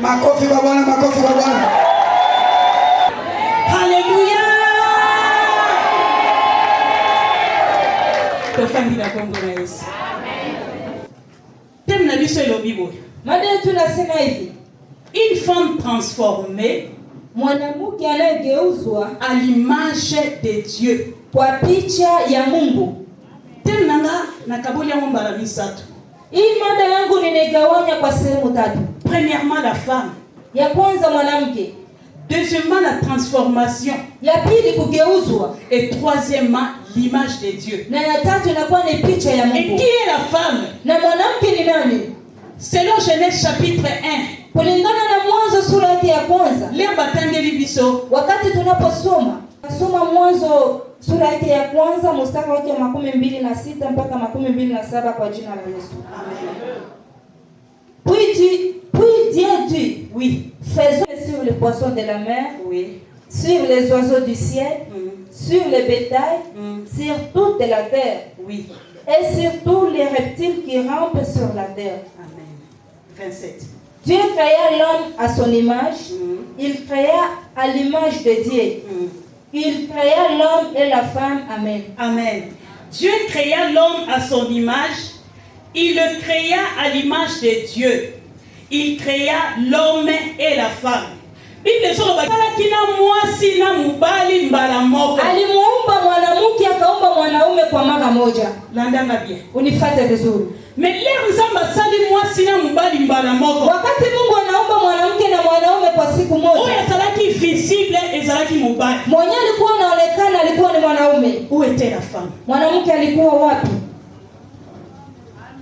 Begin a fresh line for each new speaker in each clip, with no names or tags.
Makofi kwa Bwana, makofi kwa Bwana.
Haleluya. Tofandi la Kongo na Yesu. Thème na biso elobi boye.
Mada yetu nasema hivi.
Une femme transformée,
mwanamke anayegeuzwa
à l'image de Dieu.
Kwa picha ya Mungu.
Thème nanga nakaboli yango mbala misatu.
Hii mada yangu nimegawanya kwa sehemu tatu.
Premièrement la femme.
Ya kwanza mwanamke.
Deuxièmement la transformation.
Ya pili kugeuzwa.
Et troisièmement l'image de Dieu.
Na ya tatu inakuwa ni picha ya Mungu.
Et qui est la femme?
Na mwanamke ni nani?
Selon Genèse chapitre 1.
Kulingana na Mwanzo sura yake ya kwanza.
Leo batangeli biso.
Wakati tunaposoma Mwanzo sura yake ya kwanza mstari wake wa 26 mpaka 27 kwa jina la Yesu.
Amen.
Puis Dieu dit,
oui,
faisons sur les poissons de la mer,
oui,
sur les oiseaux du ciel, sur le bétail, sur toute la terre,
oui,
et sur tous les reptiles qui rampent sur la terre.
Amen. 27.
Dieu créa l'homme à son image, il créa à l'image de Dieu. Il créa l'homme et la femme. Amen.
Amen. Dieu créa l'homme à son image. Il le créa à l'image de Dieu. Il créa l'homme et la femme. Bible solo bakala kina mwasi na mubali mbala moko.
Alimuumba mwanamke akaumba mwanaume kwa mara moja.
Landanga bien.
Unifuate vizuri.
Mais leo nzamba sali mwasi na mubali mbala moko.
Wakati Mungu anaumba mwanamke na mwanaume kwa siku moja.
Oya salaki visible ezalaki mubali.
Mwenye alikuwa anaonekana alikuwa ni mwanaume.
Où était la femme?
Mwanamke alikuwa wapi?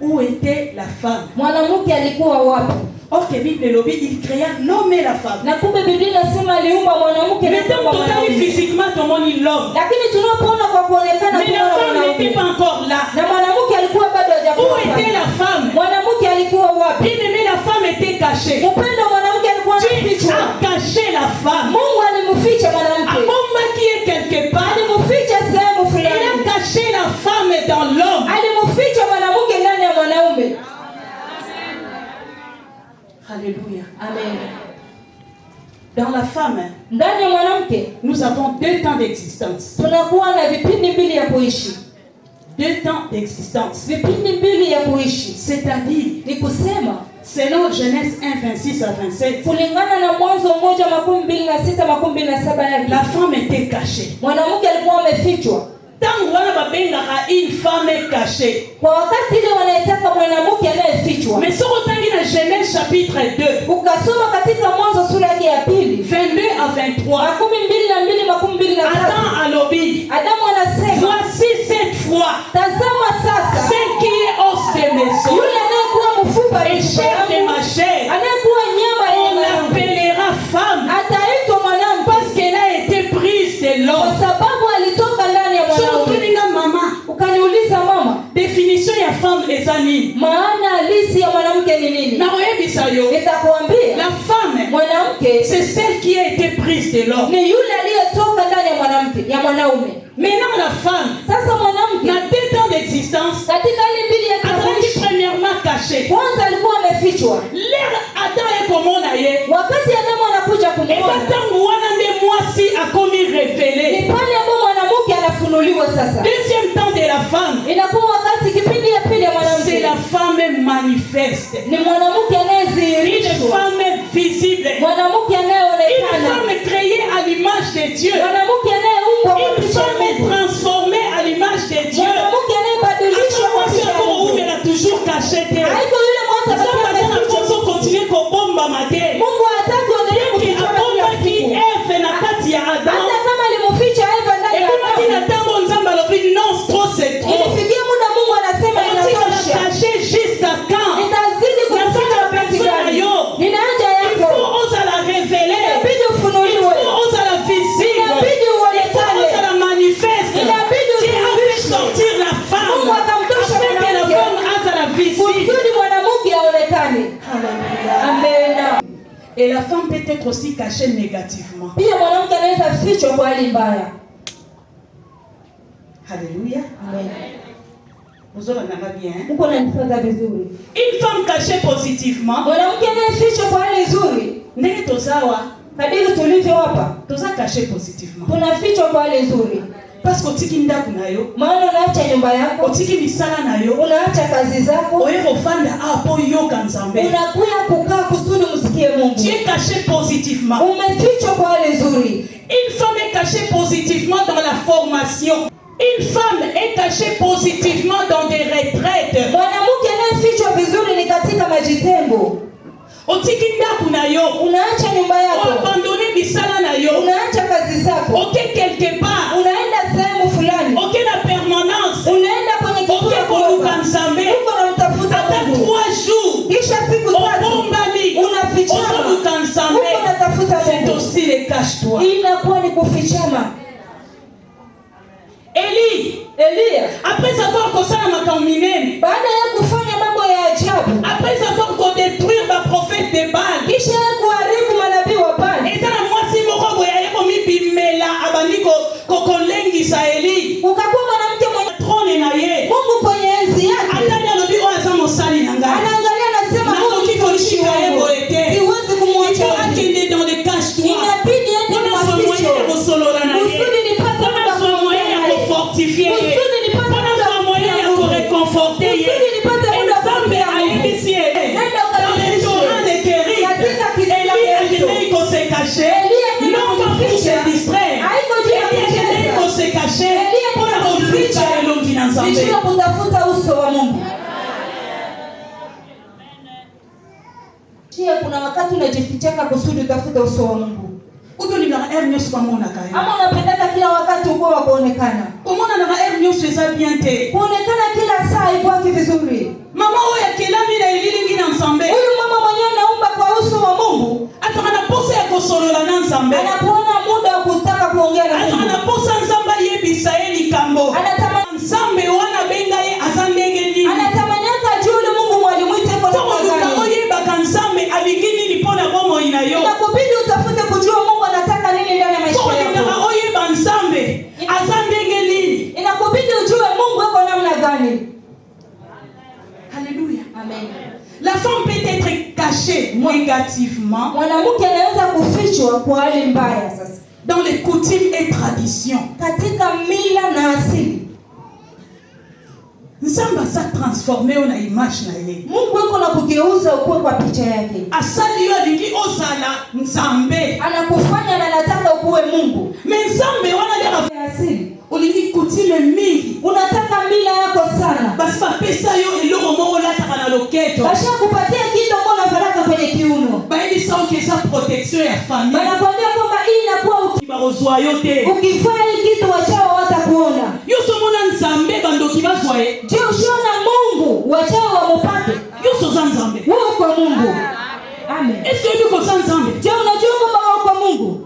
Où était la femme?
Mwanamke alikuwa wapi?
Or que Bible lobi il créa l'homme et la femme.
Na kumbe Biblia inasema aliumba mwanamke na mwanaume.
Physiquement tout le monde l'homme.
Lakini tunapoona kwa kuonekana
mais la femme n'était pas encore là.
Na mwanamke alikuwa bado hajakuwa.
Où était la femme?
Mwanamke alikuwa wapi?
Bien-aimé, la femme était cachée.
Upendo mwanamke alikuwa
anafichwa. Dieu a caché la femme.
Mungu alimficha mwanamke.
Abomba qui est quelque part.
Alimficha sehemu fulani.
Il a caché la femme dans l'homme.
Alimficha mwanamke ndani ya mwanaume.
Alléluia.
Amen.
Dans la femme,
ndani ya mwanamke,
nous avons 2 temps d'existence.
Tunakuwa na vipindi mbili ya kuishi.
2 temps d'existence.
Vipindi mbili ya kuishi.
C'est-à-dire,
ni kusema
selon Genèse 1:26 à 27.
Kulingana na Mwanzo 1:26-27 yake.
La femme était cachée.
Mwanamke alikuwa amefichwa.
Tangu wana babengaka une femme cachée.
Kwa wakati ile wanaitaka mwanamke anayefichwa.
Mais soko tangi na Genèse chapitre 2.
Ukasoma katika Mwanzo sura yake ya pili.
22 à 23.
22-23.
Adam alobi.
Adamu anasema.
Voici cette fois.
Tazama sasa.
Celle qui est os de maison.
Yule anayekuwa mfupa
et chair de ma chair.
Anayekuwa nyama ya
on l'appellera femme.
Ataitwa mwanamke.
Parce qu'elle a été prise de l'homme.
Kwa sababu alitoka ndani ya mwanamke. Ukaniuliza mama,
définition ya femme ezani.
Maana halisi ya mwanamke ni nini?
Na oyebisa yo.
Nitakwambia.
La femme,
mwanamke,
c'est celle qui a été prise de l'homme.
Ni yule aliyetoka ndani ya mwanamke, ya mwanaume.
Maintenant la femme,
sasa mwanamke,
na 2 temps d'existence.
Katika ile mbili ya kuishi.
Premièrement caché.
Kwanza alikuwa amefichwa.
L'air Adam est comme on a ye.
Wakati Adamu anakuja kumwona.
Et tangu wana nde mwasi akomi révélé.
Ni pale ambapo mwanamke anafunuliwa sasa.
Deuxième temps de la femme.
Inakuwa wakati kipindi ya pili ya mwanamke.
C'est la femme manifeste.
Ni mwanamke anayedhihirishwa.
Une femme visible.
Mwanamke anayeonekana.
Une femme créée à l'image de Dieu.
Mwanamke anayeumbwa kwa picha ya Mungu.
Transformée à l'image de Dieu.
Mwanamke anayebadilishwa kwa picha ya Mungu.
Elle a toujours caché terre.
Haiko yule mmoja
continue kobomba mate.
Mungu hataki endelee kuficha
bomba ki Eve na kati ya Adam.
Hata kama alimficha Eve ndani ya Adam.
Et tango nzamba lobi non trop c'est trop.
Ilifikia muda Mungu anasema inatosha.
Caché jusqu'à quand?
Nitazidi kuficha wakati gani? Nina haja yako.
Il faut oser la révéler.
Inabidi ufunuliwe.
Il faut oser la visible.
Inabidi uonekane.
Il faut oser la manifeste.
Inabidi
sortir la femme.
Mungu akamtosha
mwanamke. La femme oser la visible.
Kusudi mwanamke aonekane. Amen.
Et la femme peut être aussi cachée négativement.
Pia mwanamke anaweza fichwa kwa hali mbaya.
Alléluia.
Amen.
Vous avez bien.
Uko unanifuata vizuri.
Une femme cachée positivement.
Mwanamke anayefichwa kwa hali nzuri.
Ndege tozawa.
Kadiri tulivyo hapa.
Toza caché positivement.
Tunafichwa kwa hali nzuri.
Parce que otiki ndaku nayo.
Maana unaacha nyumba yako.
Otiki misala nayo.
Unaacha kazi zako.
Oyeko fanda hapo yoka nzambe.
Unakuya kukaa kusudi msikie Mungu.
Tu es caché positivement.
Umefichwa kwa hali nzuri.
Une femme est cachée positivement dans la formation. Une femme est cachée positivement dans des retraites.
Mwanamke anayefichwa vizuri ni katika majitengo.
Otiki ndaku nayo.
Unaacha nyumba yako.
Abandonner misala nayo.
Unaacha kazi zako.
Ok quelque part.
Unaenda sehemu fulani.
Ok la permanence.
Unaenda kwenye kituo cha
kuluka nzambe.
Uko unamtafuta Mungu.
3 jours.
Kisha siku 3. Unafichama.
Kuluka nzambe.
Uko unatafuta Mungu.
C'est aussi le cache-toi.
Inakuwa ni kufichama.
Elia, après avoir causé la makamine,
baada ya kufanya mambo ya ajabu,
après avoir détruit le prophète de Baal,
kisha kuharibu manabii wa Baal,
et ça la moitié moko boya yeko mibimela abandiko kokolengi Saeli,
ukakuwa mwanamke mwenye
trône na ye,
Mungu kwenye enzi yake,
atani alobi o asa mosali na ngai,
anaangalia anasema Mungu kikoshika yebo ete, siwezi kumwacha
akende dans le cache-toi,
inabidi ende kwa ficho, usudi nipate
fortifier, pour réconforter, et se cacher, non pas pour se distraire, pour se cacher, pour la conflit à l'homme qui n'en
kutafuta uso wa Mungu. Chia kuna wakati unajifichaka kusudi utafuta uso wa Mungu.
Uko ni na air news kwa mona kaya.
Ama unapendaka kila wakati uko wa kuonekana.
Komona na air news sasa bien te.
Kuonekana kila saa iko vizuri.
Mama oya kila mina ilili ngina nsambe.
Huyu mama mwenyewe anaomba kwa uso wa Mungu.
Hata anaposa ya kosolola na nsambe.
Anapoona muda wa kutaka kuongea na Mungu.
Hata anaposa nsambe yebisa eli kambo.
Anatamani
nsambe wana benga ye azandenge nini.
Anatamani ajue Mungu mwalimuite kwa
sababu kama yeba kansambe abigini ni pona bomo inayo.
Inakubidi utafute kujua Mungu anataka nini ndani ya maisha yako.
Kama oyeba nsambe azandenge nini.
Inakubidi ujue Mungu yuko namna gani.
Alléluia.
Amen.
La femme peut être cachée négativement.
Mwanamke anaweza kufichwa kwa hali mbaya sasa.
Dans les coutumes et traditions.
Katika mila na asili.
Nzamba sa transformer ona image na ye.
Mungu yuko na kugeuza ukue kwa picha yake.
Asali yo lingi ozala nzambe.
Anakufanya na anataka ukue Mungu.
Mais nzambe wana ya
asili.
Ulingi coutume mingi.
Unataka mila yako sana.
Basi pesa yo eloko moko lata na loketo.
Basha kupatia kitu mbona baraka kwenye kiuno.
Baidi sans que ça protection ya famille.
Banakwambia kwamba hii inakuwa
ukibarozwa yote.
Ukifanya kitu wachao watakuona.
Yoso mona nzambe bandoki bazwae.
Je, usiona Mungu wachao wamupate.
Yoso za nzambe.
Wewe kwa Mungu. Amen.
Est-ce que uko za nzambe?
Je, unajua kwamba wewe kwa Mungu?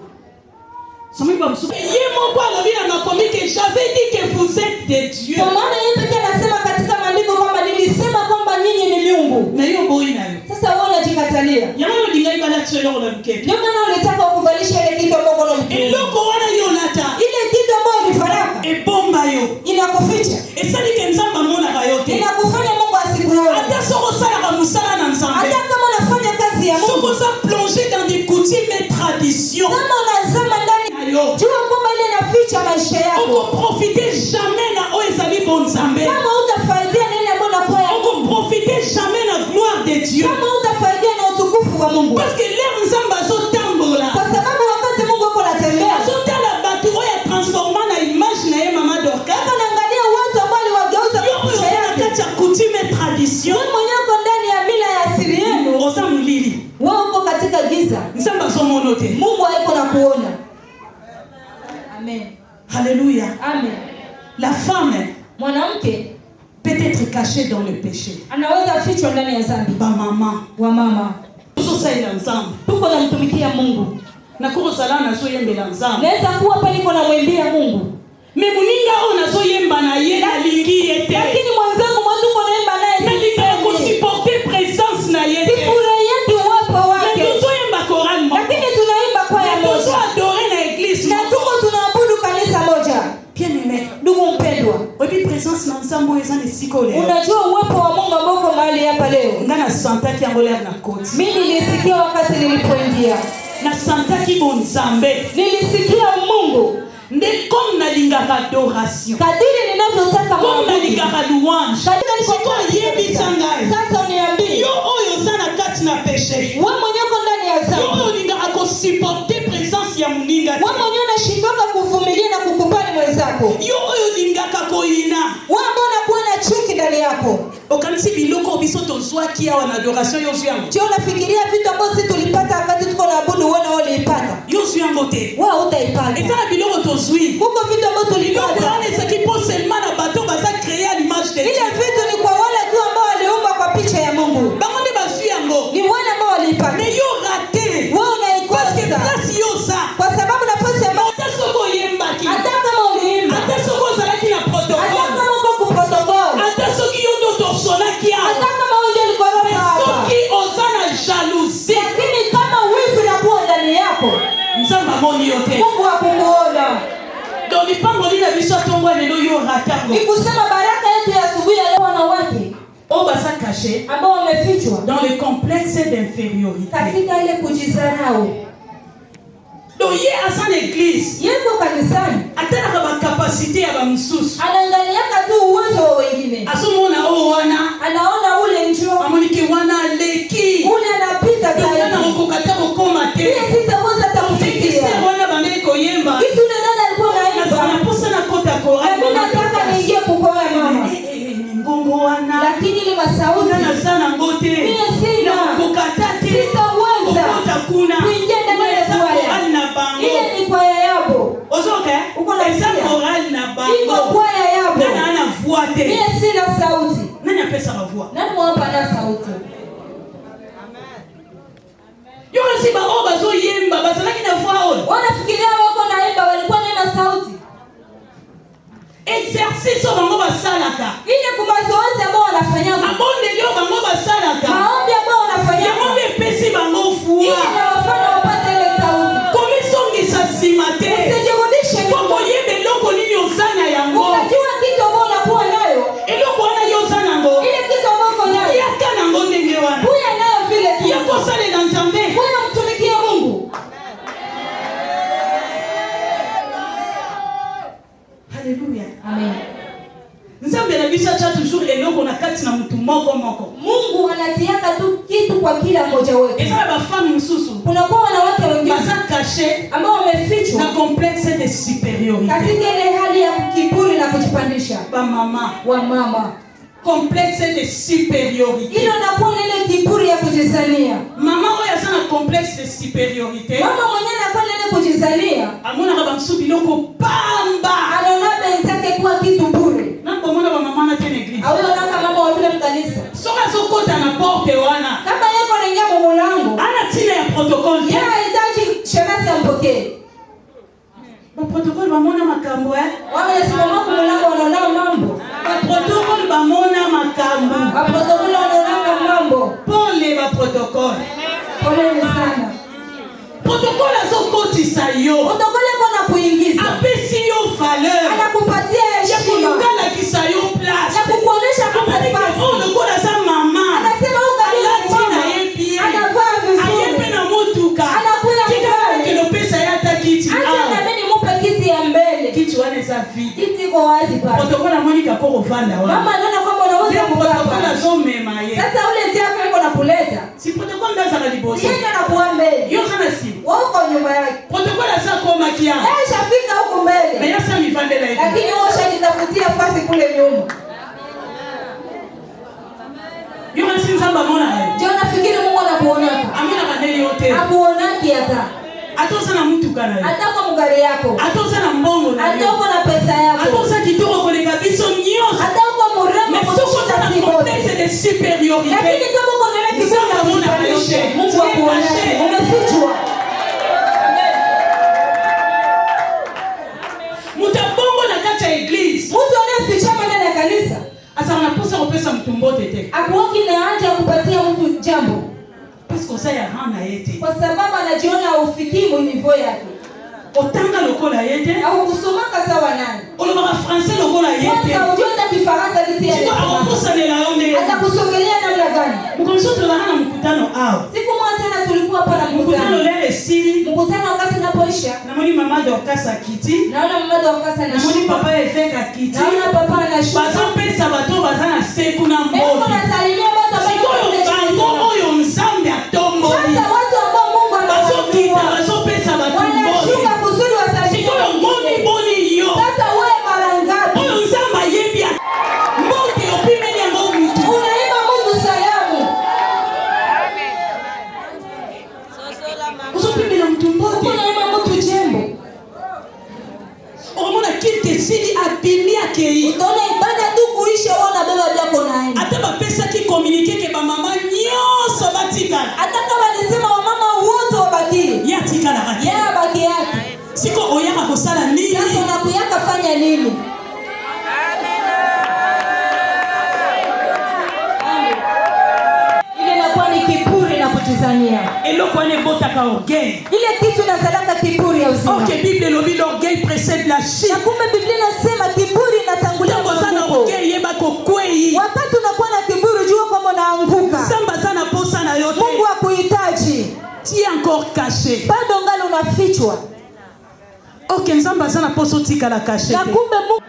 Samiba msuku. Yemo kwa lobina makomike j'avais dit que vous êtes des dieux.
Kwa maana yeye pekee anasema katika maandiko kwamba nilisema kwamba nyinyi ni miungu.
Na hiyo boy nayo.
Sasa wewe unajikatalia.
Yamano dingai bala tselo na mkete.
Ndio maana unataka kukuvalisha ile kitu ambacho uko mkete.
Eloko wana hiyo nata.
Ile kitu ambayo ni faraka.
Ebomba yo.
Inakuficha.
Esali ke nzamba mona kayote.
Inakufanya Mungu asikuone.
Hata soko sala ka musala na nzambe.
Hata kama unafanya kazi ya Mungu.
Soko sa plonger dans des coutumes et traditions.
Kama unazama ndani
ayo.
Jua kwamba ile inaficha maisha yako.
On profiter jamais na oezali bon nzambe.
Kama utafaidia na ile ambayo unapoa.
On profiter jamais na gloire de Dieu.
Kama utafaidia na utukufu wa Mungu.
Parce que l'air nzamba zo tambola.
Kwa sababu wakati Mungu yuko anatembea.
Azotala batu oya transforma na image na ye mama Dorcas.
Kama naangalia watu ambao waliwageuza kwa picha yake.
Kati ya coutume et tradition.
Wewe mwenyewe uko ndani ya mila ya asili yenu.
Oza mulili.
Wewe uko katika giza.
Nzamba zo monote.
Mungu hayuko na kuona. Amen.
Alléluia.
Amen.
La femme
mwanamke
peut être cachée dans le péché.
Anaweza fichwa ndani ya dhambi.
Ba mama.
Wa mama.
Sasa ila nzambe.
Tuko namtumikia Mungu.
Na kuro salana so yembela nzambe.
Naweza kuwa pale niko namwimbia Mungu.
Memuninga ona so yemba na ye na lingi ete.
Lakini mwanzangu mwanduko naimba naye.
Na linga ko supporter présence na ye.
Sifurahia uwepo wake.
Na tuzo yemba choral mo.
Lakini tunaimba kwa ya moja.
Tuzo adorer na église.
Na tuko tunaabudu kanisa moja.
Bien aimé.
Ndugu mpendwa.
Obi présence na
Unajua uwepo wa Mungu ambao uko mahali hapa leo. Mimi nilisikia wakati nilipoingia. Nilisikia Mungu. Kadiri ninavyotaka Mungu. Sasa uniambie. Wewe mwenyewe uko ndani ya dhambi. Wewe mwenyewe unashindwa kuvumilia na kukubali mwenzako. Wewe ambao unakuwa na chuki ndani yako. Je, unafikiria vitu ambavyo sisi tulipata wakati tuko na abudu wewe na wewe ulipata? Wewe utaipata. Huko vitu ambavyo tulipata. Ile vitu ni kwa wale tu ambao waliumbwa kwa picha ya Mungu. Ni wale ambao walipata. Wewe unaikosa. Kwa sababu nafasi ya Mungu. Hata kama uliimba. Hata kama uko ku protocol. Hata kama unje likoroka hapa. Lakini kama wivu inakuwa ndani yako. Mungu hakukuona. Ni kusema baraka yetu ya asubuhi ya leo na wake ambao wamefichwa
dans le complexe d'infériorité.
Katika ile kujidharau.
Donc il y a son église.
Yeko kanisani.
Atana kama capacité ya bamsusu.
Anaangalia tu uwezo wa wengine.
Asomona wana.
Anaona ule njoo.
Amonike wana leki.
Ule anapita zaidi.
Ana ukokata ukoma te.
Yeye sitaweza kufikia.
Wana bameko yemba.
Kitu ndio alikuwa naimba.
Anaposa na kota kwa.
Mimi nataka niingie kukoa mama.
Ngongo wana.
Lakini ile masauti.
Ana sana ngote.
Mimi sina.
Kukatati.
Sitaweza.
Utakuna.
Kuingia ndani ya kwaya. Ile ni kwaya yabo.
Ozoke?
Uko na
esa moral na bango.
Iko kwaya yabo.
Nani ana voix te?
Mimi sina sauti.
Nani apesa ma voix?
Nani mwapa na sauti?
Yo si ba oba zo yemba bazalaki na voix on.
Wanafikiria wako naimba walikuwa na sauti.
Exercice bango basalaka.
Ile kwa mazoezi ambao wanafanya.
Abonde leo bango basalaka.
Maombi ambao wanafanya.
Yaombe pesi bango voix.
Ile inawafanya wapate ile sauti.
Komisongisa simate.
Usijirudishe nyuma.
Kwa yebe loko nini osana yango.
Unajua kitu ambao unakuwa nayo.
Eloko wana yosana ngo.
Ile kitu ambao uko nayo.
Yaka na ngo ndenge wana.
Huya nayo vile tu.
Yako sale na nzambe.
Huya mtumikie Mungu.
Haleluya.
Amen.
Nzambe na bisha cha toujours eloko na kati na mtu moko.
Mungu anatiaka tu kitu kwa kila mmoja wetu.
Esa ba femme msusu.
Kuna kwa wanawake wengine
basa caché
ambao wamefichwa
na complexe de supériorité.
Katika ile hali ya kiburi na kujipandisha.
Ba mama,
wa mama.
Complexe de supériorité.
Ile inakuwa ile kiburi ya kujizania.
Mama oya sana complexe de supériorité.
Mama mwenyewe anakuwa ile kujizania.
Amona kama msubi loko pamba.
Anaona benzake kwa kitu bure.
Na komona ba mama na tena église.
Au anaona mama wa vile mkanisa.
Soka sokota na porte wana.
Kama yeye anaingia kwa mlango.
Ana tina ya protocole.
Yeye anahitaji shemasi ampokee.
Ba protocole bamona makambo
Wamesimama kwa mlango wanaona mambo.
Ba protocole bamona makambo.
Ba protocole wanaona mambo.
Pole ba protocole.
Pole sana.
Protocole azokotisa yo.
Protocole kuna kuingiza.
Apesi yo valeur.
Anakupatia heshima.
Yakukala kisa yo place.
Yakukuonesha kwa nafasi.
Oh, ndokola za mama.
Anasema ukabila
na yepi.
Anavaa vizuri.
Ayepe na motuka.
Anakuya mbele.
Kilo pesa yata kiti.
Hata na mimi mupe kiti ya mbele.
Kiti wane za vide.
Kiti kwa wazi pale.
Protocole Monica kwa uvanda wana.
Mama anaona kwamba unaweza kukaa.
Protocole zome maye.
Sasa ule tia yako iko na kuleta.
Si protocole ndaza kalibosi.
Yeye anakuwa mbele.
Yo kana si.
Wako nyuma yake.
Protocole za kwa makia.
Shafika huko mbele.
Na yasa mivandela hivi.
Lakini wao shajitafutia nafasi kule nyuma.
Yo kasi nzamba mona hayo.
Je, unafikiri Mungu anakuona?
Amina kaneli yote.
Akuonaki hata.
Atoza na mtu kana hiyo.
Hata kwa mgari yako.
Atoza na mbongo na hiyo.
Hata uko na pesa yako.
Atoza kitoko kule kabisa nyoso.
Hata uko mrembo
kwa kushinda na complexe de supériorité.
Lakini kama uko na ile kiburi ya kujipandisha, Mungu akuonaje? Umefichwa.
Mutabongo na kata église.
Mtu anayeficha ndani ya kanisa.
Asa anaposa kupesa mtu mbote te.
Akuoki na haja kupatia mtu jambo.
Parce que ça ya hana yete.
Kwa sababu anajiona ufikii niveau yake.
Otanga lokola yete.
Au kusomaka sawa nani.
Olobaka français lokola yete.
Kwanza ujue hata Kifaransa lisi ya
Siko awakusanela yonde.
atakusogelea namna gani?
Mkomsho tulana na mkutano ao.
Siku moja tena tulikuwa hapa na
Mkutano
mkutano.
lele siri.
Mkutano wakati unapoisha.
Namoni mama Dorcas kiti.
Naona mama Dorcas anashuka.
Namoni papa Efeka kiti.
Naona papa anashuka.
Bazo pesa bato bazana seku na mbogi.
Eko nasalimia watu ambao
Bango oyo nzambe atombo.
sasa watu ambao Mungu
Bazokita bazopesa bato mbogi.
wanashuka kusudi wasalimie.
Sikoyo ngoni boni yo.
Sasa wewe mara ngapi
Oyo nzamba yebia. Mbogi opimeni yango mutu.
unaimba Mungu salamu?
Uzopimela mtu mbogi.
Unaimba mtu jembo.
Omona kite sili abimi akei.
Utaona ibada tu kuisha uona beba vyako naenda.
Ata bapesa ki communiquer ke ba mama nyoso batikala.
Hata kama nisema wamama wote wabaki.
Ya tikala kati.
Yeye abaki yake.
Siko oyaka kosala nini?
Sasa unakuyaka fanya nini? Ile inakuwa ni kiburi na kutizania.
Eloko ane botaka orgueil.
Ile kitu inazalaka kiburi ya uzima.
Ok, Bible lobi l'orgueil précède la chute.
Na kumbe Biblia inasema kiburi inatangulia
Sana
mwanguko.
orgueil yeba ko kwei.
Wakati unakuwa na kiburi jua kwamba unaanguka.
Samba sana posa na yote.
Mungu hakuhitaji.
Ti encore caché.
Bado ngalo unafichwa.
Ok, nzamba sana poso tika la caché.
Na kumbe Mungu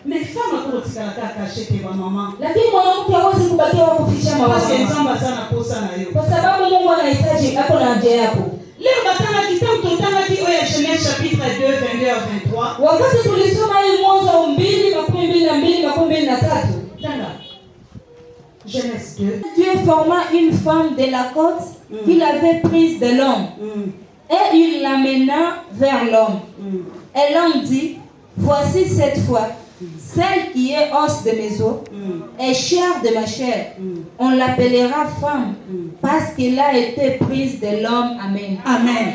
Mais femme ko tika la caché te ba mama.
lakini mwanamke hawezi kubakia wa kuficha mawazo.
Parce que nzamba sana posa na yo.
Kwa sababu Mungu anahitaji hapo na haja yako.
Leo batanga kitabu totanga ki oya Genèse chapitre 2 22 à 23.
Wakati tulisoma hii Mwanzo 2:22-23.
Tanga. Genèse 2.
Dieu forma une femme de la côte qu'il avait prise de l'homme et il l'amena vers l'homme. Et l'homme dit, voici cette fois, celle qui est os de mes os et chair de ma chair. On l'appellera femme parce qu'elle a été prise de l'homme. Amen.
Amen.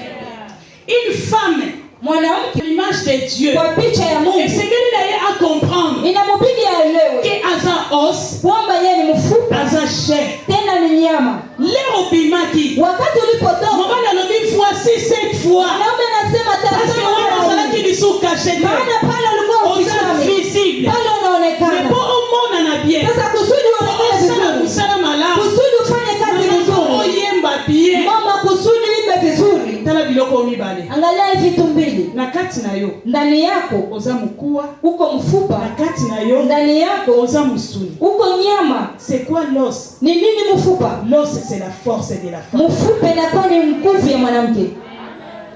Une femme,
Mwanamke
l'image de Dieu.
kwa picha ya
Et
Mungu
c'est qu'il a à comprendre
inamubidi aelewe
que aza os,
kwamba yeye ni mfupa
aza chair.
tena ni nyama.
Leo bimaki.
Wakati ulipotoka
Mwana lobi voici cette fois.
mwanaume anasema
Parce que wana
tazama,
zala ki bisu caché.
maana pale ulikuwa
Oza
ufichami,
visible.
pale
Mais
unaonekana.
pour au monde na bien.
Sasa kusudi uonekane
Osala
vizuri,
kusala malamu.
kusudi ufanye kazi vizuri,
Oyemba bien.
mama, kusudi uimbe vizuri,
Tala biloko mibale.
angalia vitu mbili
Na kati na yo.
ndani yako.
Oza mukua.
Uko
Na
mfupa
kati na yo.
ndani yako,
Oza musuni.
uko nyama.
C'est quoi l'os?
Ni nini mfupa?
L'os c'est la force de la femme.
Mfupa inakuwa ni nguvu ya mwanamke.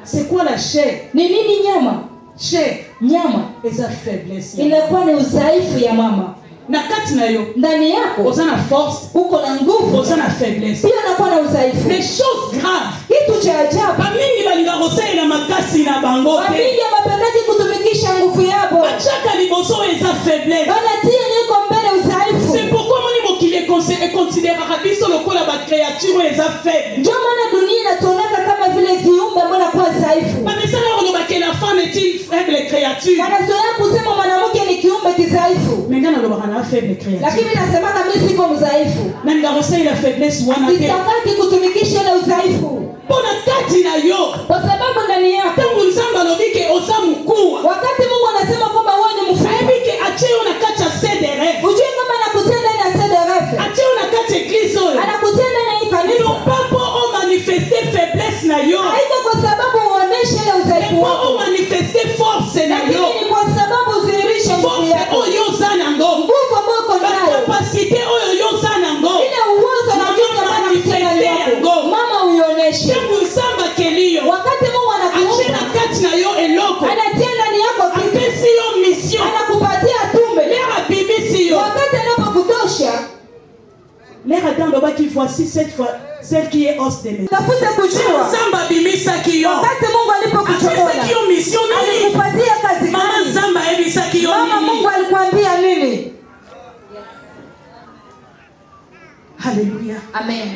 C'est quoi la chair?
Ni nini nyama?
Chair.
Nyama
Eza faiblesse.
inakuwa ni udhaifu ya mama.
Na kati na yo.
Ndani yako
Oza na force.
uko na nguvu,
Oza na faiblesse.
pia unakuwa na udhaifu.
Les choses graves.
Kitu cha ajabu,
Bamingi balinga kosalela makasi na bango te.
wapingi hawapendaji kutumikisha nguvu yabo,
Bachaka liboso eza faiblesse.
wanatia niko mbele udhaifu.
C'est pourquoi moni mokili considérera biso lokola ba créature eza faible.
Ndio maana dunia inatuonaka kama vile viumbe ambao nakuwa dhaifu.
Bamesala oloba que la femme est une faible créature.
Wanazoea kusema mwanamke ni kiumbe kidhaifu,
Maintenant oloba na faible créature.
lakini nasemaka mimi siko mdhaifu.
Na ngakosai la faiblesse wana te.
Sitakaki kutumikisha ile udhaifu,
Pona kati na yo.
kwa sababu ndani yako,
Tangu nzamba lobi ke oza mukua.
wakati Mungu anasema kwamba wewe ni mfupa,
Ayebi ke atie yo na kati ya CDR.
ujue kama anakutia ndani ya CDRF,
Atie yo na kati ya église oyo.
anakutia ndani ya hii kanisa,
Non pas pour manifester faiblesse na yo.
haiko kwa sababu uoneshe ile udhaifu
Pour
wako,
manifester force na
lakini
yo.
ni kwa sababu udhihirishe nguvu
Force
yako,
oyo oza nango.
nguvu ambayo uko
Ba
nayo,
capacité oyo yo oza nango.
ile uwezo na nguvu ambayo anakutia ndani yako, mama uioneshe.
Tangu nzamba keliyo.
Wakati Mungu
Atie
anakuumba,
na kati na yo eloko.
anatia ndani yako kitu,
Apesi yo mission.
anakupatia tume.
Lera bibisi yo.
Wakati anapokutosha,
Lera Adam lobaki voici cette fois celle qui est os de mes.
tafute kujua.
Nzamba bimisaki yo.
Wakati Mungu alipokuchagua,
Apesaki yo mission nini?
alikupatia kazi
Mama
gani?
Nzamba ebisaki yo
Mama,
nini?
Mungu alikwambia nini?
Hallelujah.
Amen.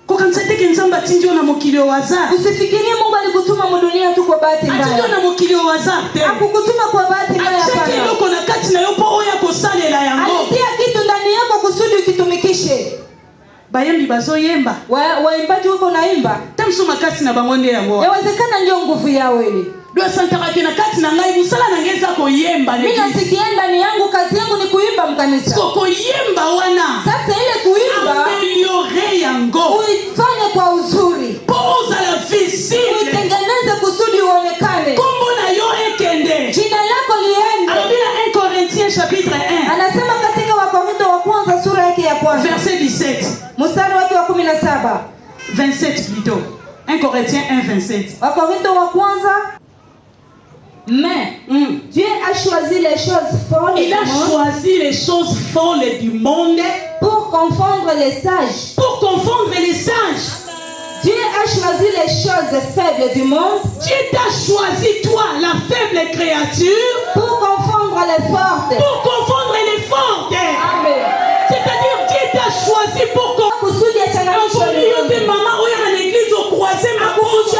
Kokanisa teke Nzamba tinjo na mokili wa hasard.
Usifikirie Mungu alikutuma mdunia tu kwa bahati
Atinjo
mbaya.
na mokili wa hasard te.
Hakukutuma kwa bahati mbaya
Achaki
hapana.
eloko na kati na yo po oya kosalela yango.
Alitia kitu ndani yako kusudi ukitumikishe.
Bayembi bazoyemba.
Waimbaji wako naimba.
Tam biso makasi na bango nde yango.
Yawezekana ndio nguvu yao ile.
Dwa santaka kina kati na ngai musala na ngeza koyemba ne.
Mimi nasikia ndani yangu kazi yangu ni kuimba mkanisa.
Koyemba wana.
Sasa ile kuimba
améliorer yango.
Uifanye kwa uzuri.
Poza la visible.
Uitengeneze kusudi uonekane.
Kombo na yo ekende.
Jina lako liende.
Alobila 1 Corinthiens chapitre 1.
Anasema katika Wakorintho wa kwanza sura yake ya kwanza.
Verset 17.
Mstari wake wa 17.
27 plutôt. 1 Corinthiens 1:27.
Wakorintho wa kwanza. Mais Dieu a choisi les choses folles.
Il a choisi les choses folles du monde
pour confondre les sages.
Pour confondre les sages.
Dieu a choisi les choses faibles du monde.
Dieu t'a choisi toi, la faible créature,
pour confondre les fortes.
Pour confondre les fortes.
Amen.
C'est-à-dire Dieu t'a choisi pour confondre. Maman, oui, à l'église au croisé, ma bouche.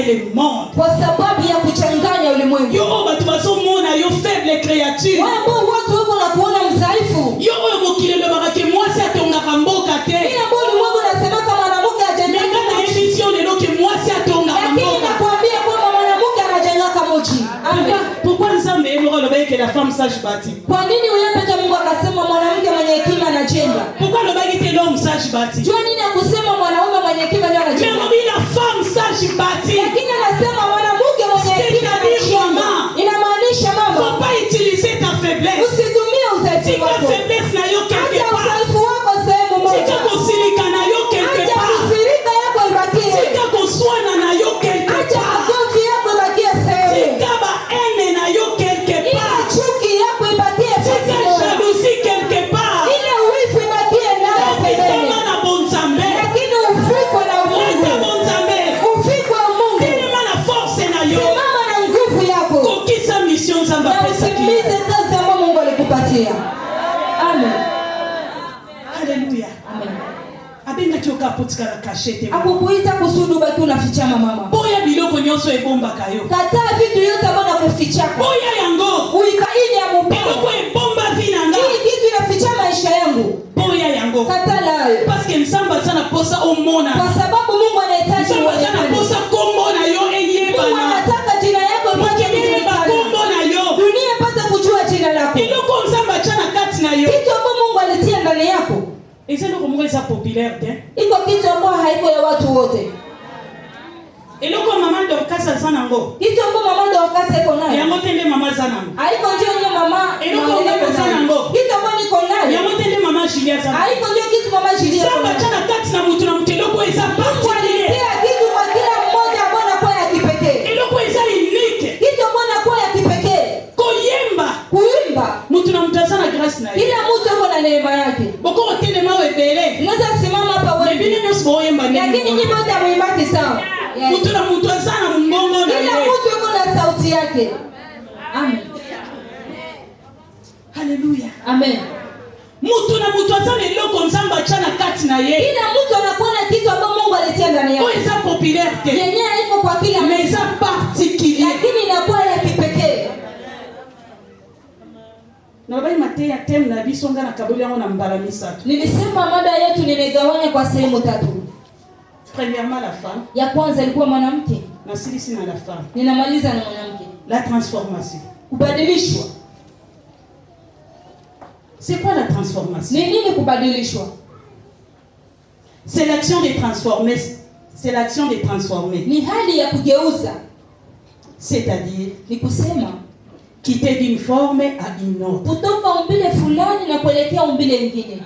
Le monde.
Kwa sababu ya kuchanganya ulimwengu.
Yo batu bazomona yo faible créature.
Wao watu wako na kuona mzaifu.
Yo mokile ndo bakake mwasi atongaka mboka te.
Ila bodi mwangu nasema kama mwanamke ajenga
kama émission lelo ke mwasi atongaka mboka.
Lakini nakwambia kwamba mwanamke anajenga mji. Amen.
Pourquoi nzambe yemo loba que la femme sage bâtit?
Kwa nini wewe peke Mungu akasema mwanamke mwenye hekima anajenga?
Pourquoi loba que l'homme sage bâtit?
Jua nini akusema mwanaume mwenye hekima ndio anajenga?
Mais la femme sage bâtit.
Lakini anasema mwanamke mwenye hekima anajenga. Inamaanisha mama,
faut pas utiliser ta faiblesse.
Usitumie udhaifu wako.
Ta faiblesse na yo quelque part.
Udhaifu wako sehemu moja.
Sika kusilika na yo quelque part.
Kusirika yako ibakie.
Sika kuswana na yo quelque part.
Acha magonjwa yako ibakie sehemu.
Sika ba ene na yo quelque part.
Chuki yako ibakie
sehemu. Sika jalousie quelque part.
Ile wivu ibakie nayo pembeni.
Na bonzambe.
Lakini ufikwe na Mungu.
Na bonzambe.
Ufikwe Mungu.
Tellement la force na yo.
Simama na nguvu yako.
Kokisa mission zamba pesa.
Utimize kazi ambayo Mungu alikupatia. Amen.
Hallelujah.
Amen.
Abenga choka putika kashete.
Akukuita kusudi ubaki unafichama mama.
Boya biloko nyonso ebomba kayo.
Kataa vitu yote ambavyo nakufichaka.
Boya yango.
Uikaidi ya mupanga.
Biloko ebomba vinanga.
Hii kitu inaficha maisha yangu.
Boya yango.
Kataa layo.
Parce que nsamba sana posa omona.
Kwa sababu Mungu anahitaji
uonekane. Sana posa kombo na yo eyeba.
Mungu anataka jina yako ipate kujulikana.
Kombo na yo.
Dunia ipate kujua jina lako.
Biloko nsamba chana kati na yo.
Kitu ambacho Mungu alitia ndani yako.
Ese ndo kumwe za populaire te.
Iko kitu ambacho haiko ya watu wote.
Eloko mama ndo kasa sana ngo.
Kitu ambacho mama ndo kasa iko nayo.
Yango tende mama sana.
Haiko ndio mama.
Eloko ndo sana ngo.
Kitu ambacho niko nayo.
Yango tende mama Julia sana.
Haiko ndio kitu mama Julia.
Samba chana kati na mtu na mteloko eza
particulier. Kitu kwa kila mmoja ambaye anakuwa ya kipekee.
Eloko eza unique.
Kitu ambacho anakuwa ya kipekee. Kuimba.
Mtu na mtazana grace na yeye.
Kila mtu yuko na neema yake.
Boko tende mawe bele.
Unaweza simama hapa wewe.
Bibili nyoso boyemba nini.
Lakini nyimbo za muimbaji sawa.
Mtu na mtazana mungongo na yeye.
Kila mtu yuko na sauti yake. Amen.
Hallelujah.
Amen.
Mtu na mtazana eloko nzamba chana kati na yeye.
Kila mtu anakuwa na kitu ambacho Mungu alitia ndani yake.
Kwa eza populaire te.
Yenyewe iko kwa kila mtu.
Mais eza particulier.
Lakini inakuwa ya kipekee.
Na bai mateya tem na bisonga na kabuli yango na mbala misatu.
Nilisema mada yetu nimegawanya kwa sehemu tatu.
Premièrement la femme.
Ya kwanza ilikuwa mwanamke.
Na silisi na la femme.
Ninamaliza na mwanamke.
La transformation.
Kubadilishwa.
C'est quoi la transformation?
Ni nini kubadilishwa?
C'est l'action de transformer. C'est l'action de transformer.
Ni hali ya kugeuza.
C'est-à-dire
ni kusema
quitter d'une forme à une autre.
Kutoka umbile fulani na kuelekea umbile nyingine.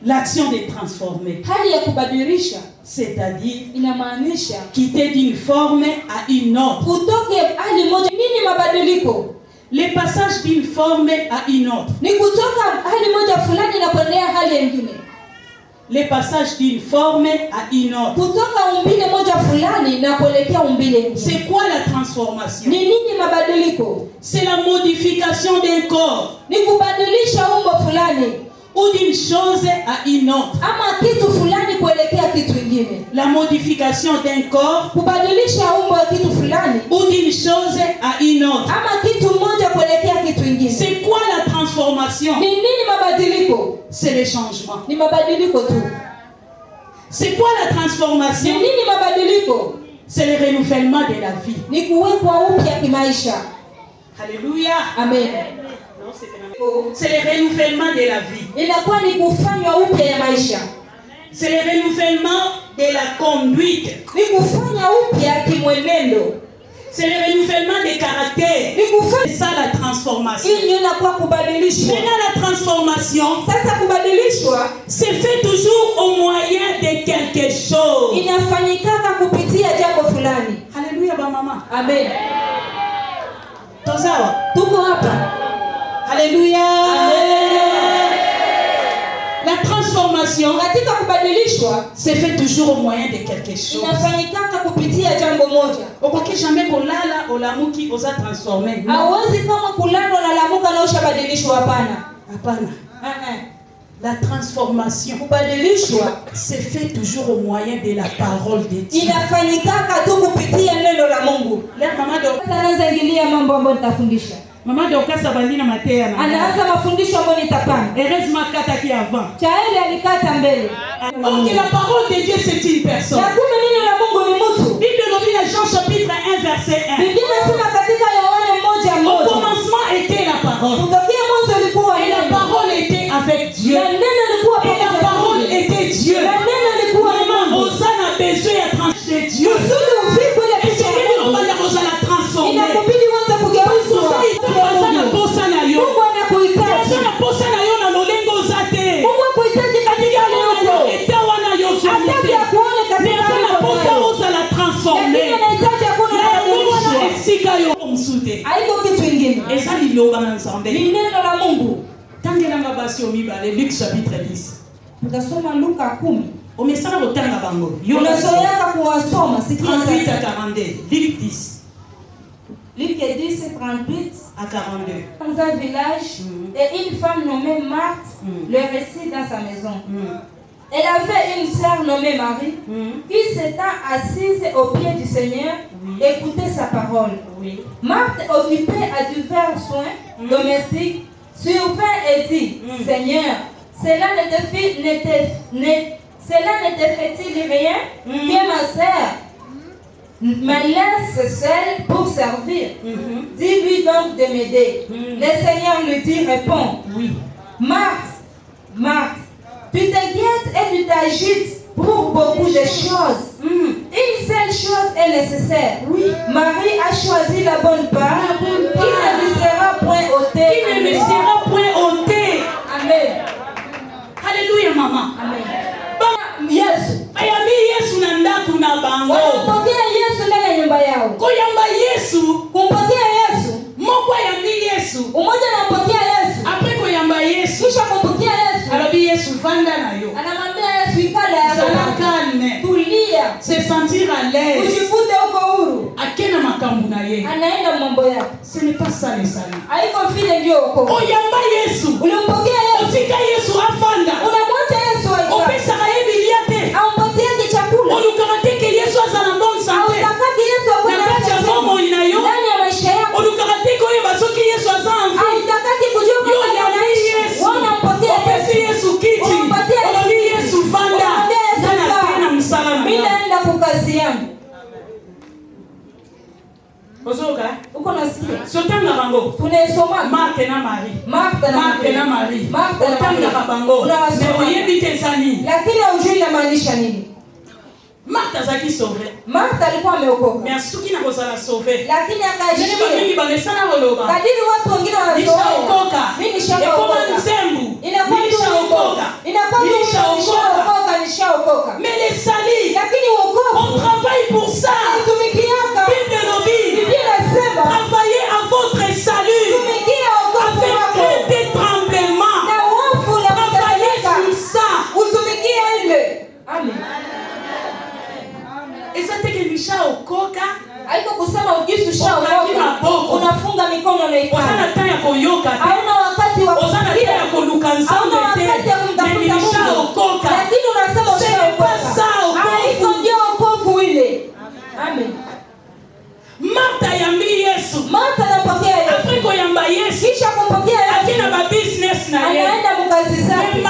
L'action de transformer.
Hali ya kubadilisha.
C'est-à-dire
inamaanisha
quitter d'une forme à une autre.
Kutoka hali moja. Nini mabadiliko?
Les passages d'une forme à une autre.
Ni kutoka hali moja fulani na kuendea hali nyingine.
Les passages d'une forme à une autre.
Kutoka umbile moja fulani na kuelekea umbile nyingine.
C'est quoi la transformation?
Ni nini mabadiliko?
C'est la modification d'un corps.
Ni kubadilisha umbo fulani.
Ou d'une chose à une autre.
Ama kitu fulani kuelekea kitu kingine.
La modification d'un corps.
Kubadilisha umbo ya kitu fulani.
Ou d'une chose à une autre.
Ama kitu moja kuelekea kitu kingine.
C'est quoi la transformation?
Ni nini mabadiliko?
C'est le changement.
Ni mabadiliko tu.
C'est quoi la transformation?
Ni nini mabadiliko?
C'est le renouvellement de la vie.
Ni kuwekwa upya kimaisha.
Alléluia.
Amen.
C'est le renouvellement de la vie.
Inakuwa ni kufanywa upya ya maisha.
C'est le renouvellement de la conduite.
Ni kufanya upya kimwenendo.
C'est le renouvellement des caractères. C'est ça la transformation.
Hii inakuwa kubadilishwa.
Maintenant la transformation,
Sasa kubadilishwa
c'est fait toujours au moyen de quelque chose.
inafanyikaka kupitia jambo fulani.
Alléluia ba mama.
Amen.
Tozawa.
Tuko hapa.
Alléluia. La transformation,
Katika kubadilishwa
c'est fait toujours au moyen de quelque chose.
inafanyikaka kupitia jambo moja.
Okoki jamais kolala olamuki oza transformé.
Hauwezi kama kulala na lamuka na ushabadilishwa, hapana.
Hapana. La transformation,
Kubadilishwa
c'est fait toujours au moyen de la parole de Dieu.
inafanyikaka tu kupitia neno la Mungu.
Leo mama do
Sasa anaanza ingilia mambo ambayo nitafundisha.
mama do kasa bandina matea na.
Anaanza mafundisho ambayo nitapanga.
Heureusement kata ki avant.
Chaeli alikata mbele.
Donc la parole de Dieu c'est une personne.
Na kumbe neno la Mungu ni mtu.
Bible nous dit Jean chapitre 1 verset 1.
Biblia inasema katika Yohana
Au
1:1.
commencement était la parole.
Kutokea mwanzo ilikuwa
Et la
neno.
parole était avec Dieu.
Na neno lilikuwa
Et la parole était Dieu.
Na neno lilikuwa
Vraiment,
Mungu.
Hosanna a besoin de trancher Dieu.
Kusudi uvikwe ile
Et
picha
c'est
ya
lui qui
Mungu.
va la transformer.
Inakubidi uanze kugeuzwa. Mungu anakuhitaji. Mungu hakuhitaji katika leo. Hataki akuone katika leo. Lakini anahitaji akuone katika leo. Haiko kitu kingine. Ni neno la Mungu.
Luc chapitre 10.
Utasoma Luka 10.
Unazoea
kuwasoma. Sikia
38
sasa.
à 42. Luc 10
Luc 10, 38.
à 42.
Dans un village, et une femme nommée Marthe le récit dans sa maison. Elle avait une sœur nommée Marie qui s'étant assise aux pieds du Seigneur, écoutait sa parole. Marthe, occupée à divers soins domestiques, survint et dit, Seigneur, cela ne te fait-il rien que ma sœur me laisse seule pour servir? Dis-lui donc de m'aider. Le Seigneur lui dit, réponds. Marthe, Marthe, tu t'inquiètes et tu t'agites pour beaucoup de choses. Une seule chose est nécessaire. Marie a choisi la bonne part qui ne lui sera point ôtée. Amen.
Alléluia, maman.
Amen. Yesu.
Yesu na ndaku na bango.
Wanampokea Yesu ndani ya nyumba yao.
Kuyamba Yesu.
Kumpokea Yesu.
Moko yambi Yesu.
Umoja anampokea Yesu.
Après kuyamba Yesu.
Kisha kumpokea Yesu.
Alabi Yesu vanda na yo.
Anamwambia Yesu ikala ya
Sala calme.
Tulia.
Se sentir à l'aise.
Ujifute huko huru.
Akena makambu na ye.
Anaenda mambo yake.
Ce n'est pas ça le salut.
Haiko vile ndio uko.
Oyamba Yesu.
Ulimpokea Yesu.
Ofika Yesu afanda.
Unamwacha Yesu aika.
Opesa kayebiliate.
Aumpatie chakula.
Olukarateke Yesu azana bonne santé.
Autakaki Yesu akwe na
afya njema.
Ndani ya maisha yako.
Olukarateke oyo basoki Yesu azana.
Autakaki kujua kama unaishi. Wanampokea
Yesu. Yesu kiti.
Umpatie
Yesu vanda. Sana tena msalama.
Mimi naenda kwa kazi yangu.
Ozoka.
Uko nasikia?
Sotanga bango.
Tunaisoma
Marthe na Marie.
Marthe na Marie.
Otanga bango.
Unawasoma.
Oyebite sani.
Lakini hujui inamaanisha nini?
Marthe azaki sauvé.
Marthe alikuwa ameokoka.
Mais asuki na kozala sauvé.
Lakini akajia.
Mingi bamesana waloba.
Kadiri watu wengine
wanaokoka.
Mimi nishaokoka. Inakuwa nishaokoka.
Mais les salis.
Lakini wokovu.
On travaille pour ça.
Tumikiaka.
Bible nous dit.
Biblia inasema.
Travaillez à votre salut.
hazisaki.